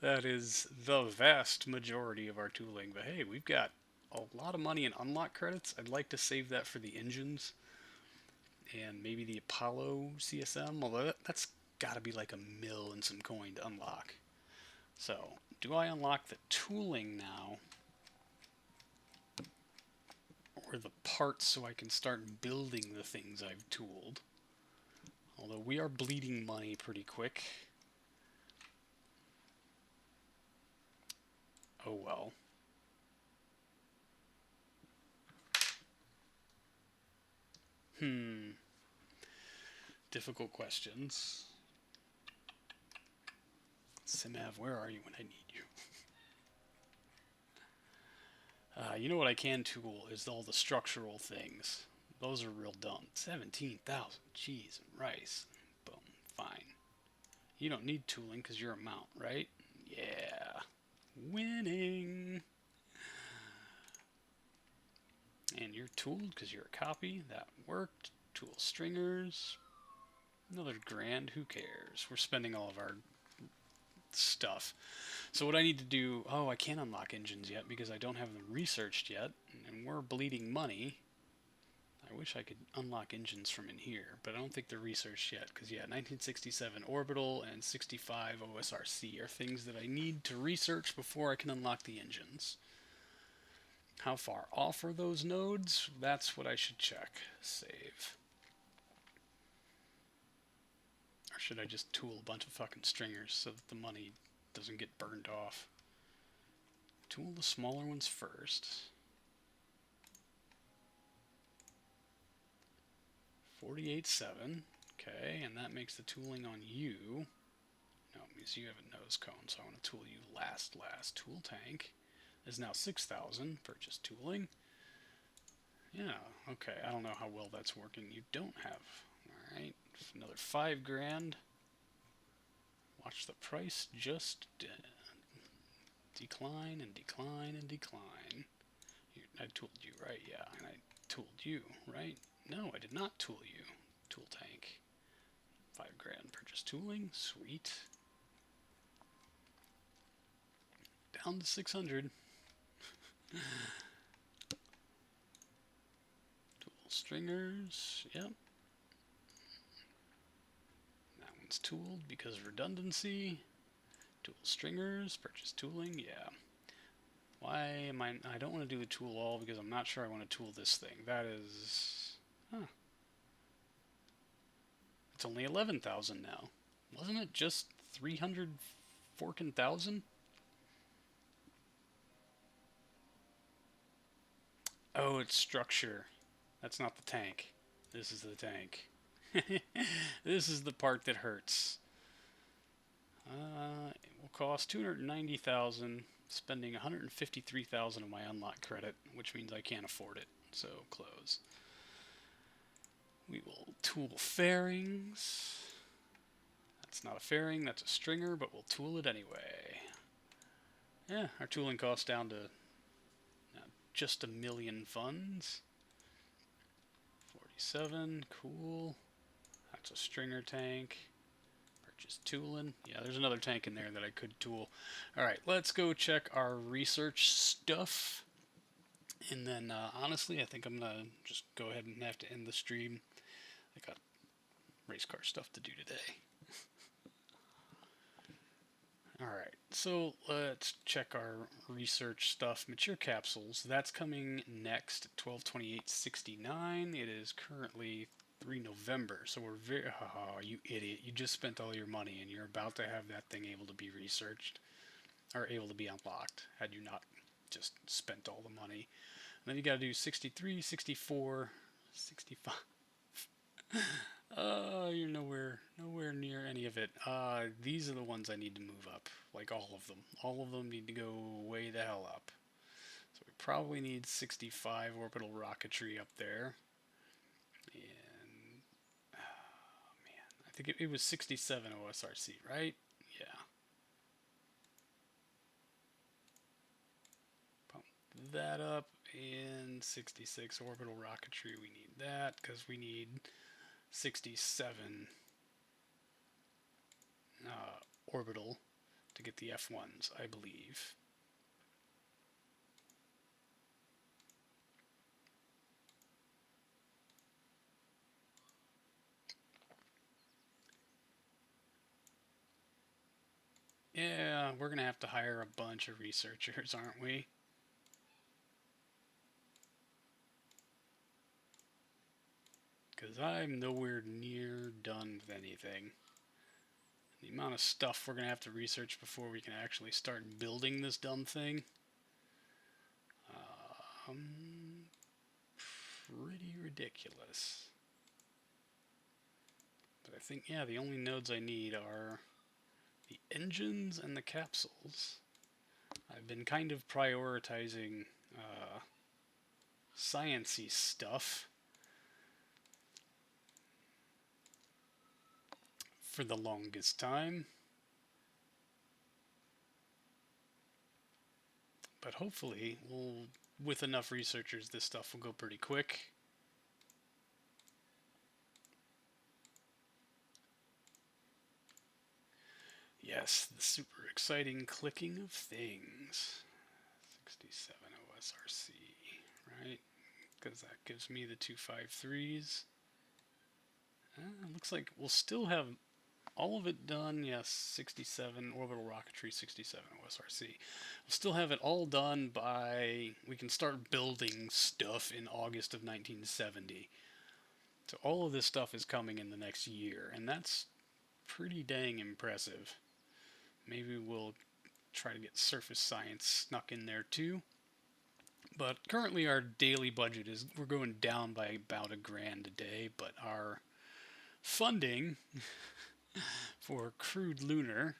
That is the vast majority of our tooling, but hey, we've got a lot of money in unlock credits. I'd like to save that for the engines and maybe the Apollo CSM, although that's got to be like $1 mil and some coin to unlock. So, do I unlock the tooling now, or the parts so I can start building the things I've tooled? Although we are bleeding money pretty quick. Oh well. Difficult questions. Simav, where are you when I need you? You know what I can tool is all the structural things. Those are real dumb. 17,000. Cheese and rice. Boom. Fine. You don't need tooling because you're a mount, right? Yeah. Winning. And you're tooled because you're a copy. That worked. Tool stringers. Another grand. Who cares? We're spending all of our stuff. So what I need to do... Oh, I can't unlock engines yet because I don't have them researched yet. And we're bleeding money. I wish I could unlock engines from in here, but I don't think they're researched yet. Because, yeah, 1967 Orbital and 65 OSRC are things that I need to research before I can unlock the engines. How far off are those nodes? That's what I should check. Save. Or should I just tool a bunch of fucking stringers so that the money doesn't get burned off? Tool the smaller ones first. 48.7. Okay, and that makes the tooling on you. No, it means you have a nose cone, so I want to tool you last. Tool tank is now 6,000. Purchase tooling. Yeah, okay. I don't know how well that's working. You don't have. Alright, another 5 grand. Watch the price just decline and decline and decline. I tooled you, right? Yeah, and I tooled you, right? No, I did not tool you. Tool tank. 5 grand. Purchase tooling. Sweet. Down to 600. Tool stringers. Yep. That one's tooled because redundancy. Tool stringers. Purchase tooling. Yeah. Why am I don't want to do the tool all because I'm not sure I want to tool this thing. That is... Huh. It's only 11,000 now. Wasn't it just 300 forking thousand? Oh, it's structure. That's not the tank. This is the tank. This is the part that hurts. It will cost 290,000, spending 153,000 of my unlock credit, which means I can't afford it. So close. We will tool fairings. That's not a fairing, that's a stringer, but we'll tool it anyway. Yeah, our tooling costs down to just 1,000,000 funds. 47, cool. That's a stringer tank. Purchase tooling. Yeah, there's another tank in there that I could tool. Alright, let's go check our research stuff. And then, honestly, I think I'm going to just go ahead and have to end the stream. I got race car stuff to do today. Alright, so let's check our research stuff. Mature capsules, that's coming next at 12/28/69. It is currently 3 November, so we're very... Oh, you idiot. You just spent all your money and you're about to have that thing able to be researched, or able to be unlocked, had you not just spent all the money. And then you gotta do 63, 64, 65... You're nowhere near any of it. These are the ones I need to move up. Like all of them. All of them need to go way the hell up. So we probably need 65 orbital rocketry up there. And, man, I think it was 67 OSRC, right? Yeah. Pump that up, and 66 orbital rocketry. We need that because we need 67 orbital to get the F1s, I believe. Yeah, we're gonna have to hire a bunch of researchers, aren't we? Because I'm nowhere near done with anything. The amount of stuff we're going to have to research before we can actually start building this dumb thing. Pretty ridiculous. But I think, yeah, the only nodes I need are the engines and the capsules. I've been kind of prioritizing science-y stuff for the longest time. But hopefully, with enough researchers, this stuff will go pretty quick. Yes, the super exciting clicking of things. 67 OSRC, right? Because that gives me the 253s. Looks like we'll still have all of it done. Yes, 67 orbital rocketry, 67 OSRC. We'll still have it all done by... We can start building stuff in August of 1970. So all of this stuff is coming in the next year, and that's pretty dang impressive. Maybe we'll try to get surface science snuck in there too. But currently our daily budget is, we're going down by about $1,000 a day, but our funding for crude lunar,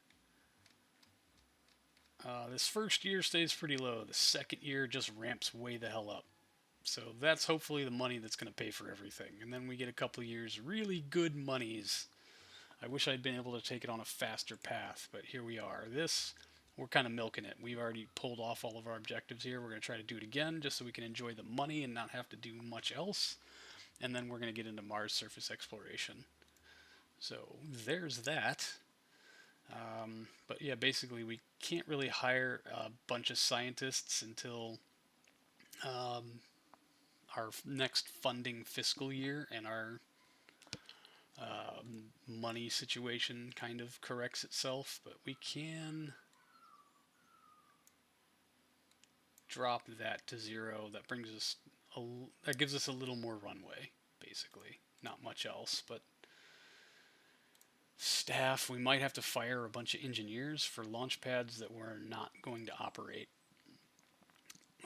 this first year stays pretty low. The second year just ramps way the hell up. So that's hopefully the money that's going to pay for everything. And then we get a couple of years really good monies. I wish I'd been able to take it on a faster path, but here we are. We're kind of milking it. We've already pulled off all of our objectives here. We're going to try to do it again just so we can enjoy the money and not have to do much else. And then we're going to get into Mars surface exploration. So there's that. But yeah, basically we can't really hire a bunch of scientists until our next funding fiscal year and our money situation kind of corrects itself, but we can drop that to 0. That brings us that gives us a little more runway, basically. Not much else, but staff, we might have to fire a bunch of engineers for launch pads that we're not going to operate.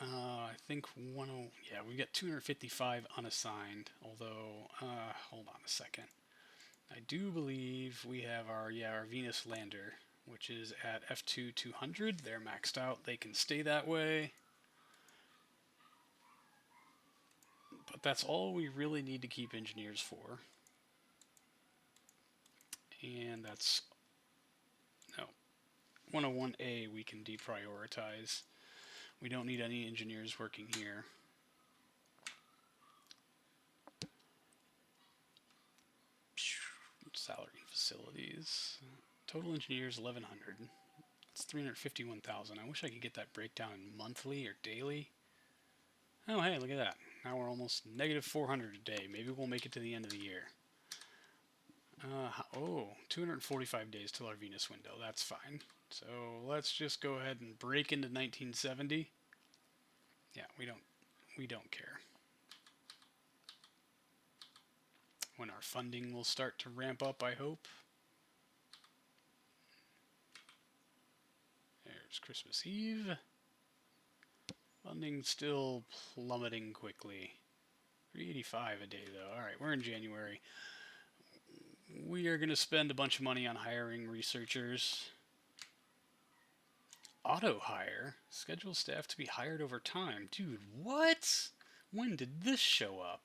I think yeah, we've got 255 unassigned, although, hold on a second. I do believe we have our Venus lander, which is at F2 200. They're maxed out. They can stay that way. But that's all we really need to keep engineers for. And that's, no, 101A we can deprioritize. We don't need any engineers working here. Salary facilities. Total engineers 1,100. That's 351,000. I wish I could get that breakdown in monthly or daily. Oh, hey, look at that. Now we're almost negative 400 a day. Maybe we'll make it to the end of the year. 245 days till our Venus window. That's fine. So let's just go ahead and break into 1970. Yeah, we don't care. When our funding will start to ramp up, I hope. There's Christmas Eve. Funding still plummeting quickly. 385 a day though. Alright, we're in January. We are going to spend a bunch of money on hiring researchers. Auto hire? Schedule staff to be hired over time. Dude, what? When did this show up?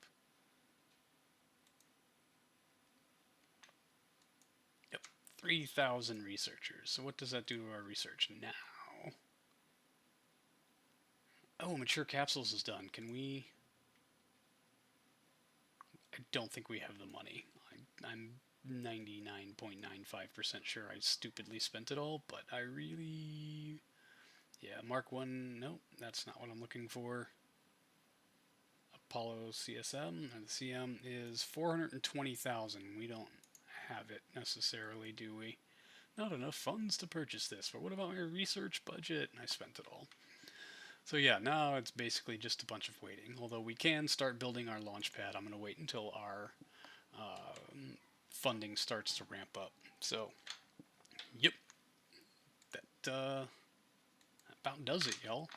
Yep, 3,000 researchers. So what does that do to our research now? Oh, mature capsules is done. Can we... I don't think we have the money. I'm 99.95% sure I stupidly spent it all, but I really... Yeah, Mark 1, nope, that's not what I'm looking for. Apollo CSM, and the CM is 420,000. We don't have it necessarily, do we? Not enough funds to purchase this, but what about my research budget? I spent it all. So yeah, now it's basically just a bunch of waiting. Although we can start building our launch pad. I'm going to wait until our funding starts to ramp up. So, yep. That about does it, y'all.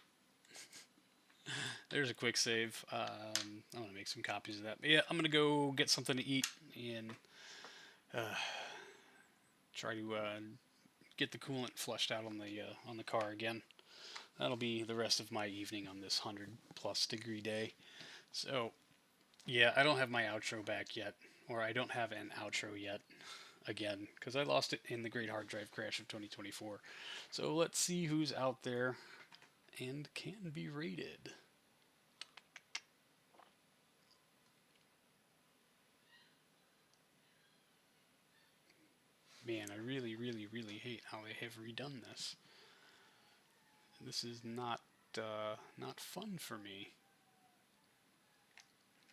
There's a quick save. I'm going to make some copies of that. But yeah, I'm going to go get something to eat and try to get the coolant flushed out on the car again. That'll be the rest of my evening on this 100+ degree day. So, yeah, I don't have my outro back yet, or I don't have an outro yet, again, because I lost it in the Great Hard Drive Crash of 2024. So let's see who's out there and can be rated. Man, I really, really, really hate how they have redone this. This is not fun for me.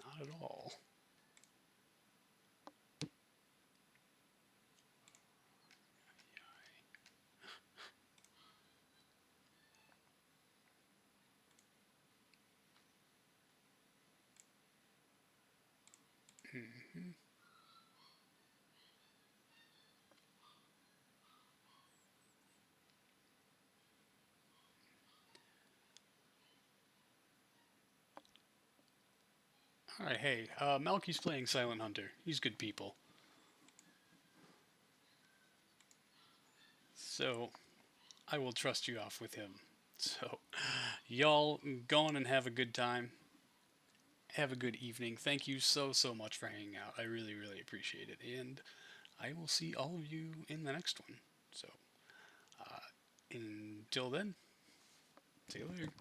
Not at all. Mm-hmm. Alright, hey, Malky's playing Silent Hunter. He's good people. So, I will trust you off with him. So, y'all go on and have a good time. Have a good evening. Thank you so, so much for hanging out. I really, really appreciate it. And I will see all of you in the next one. So, until then, see you later.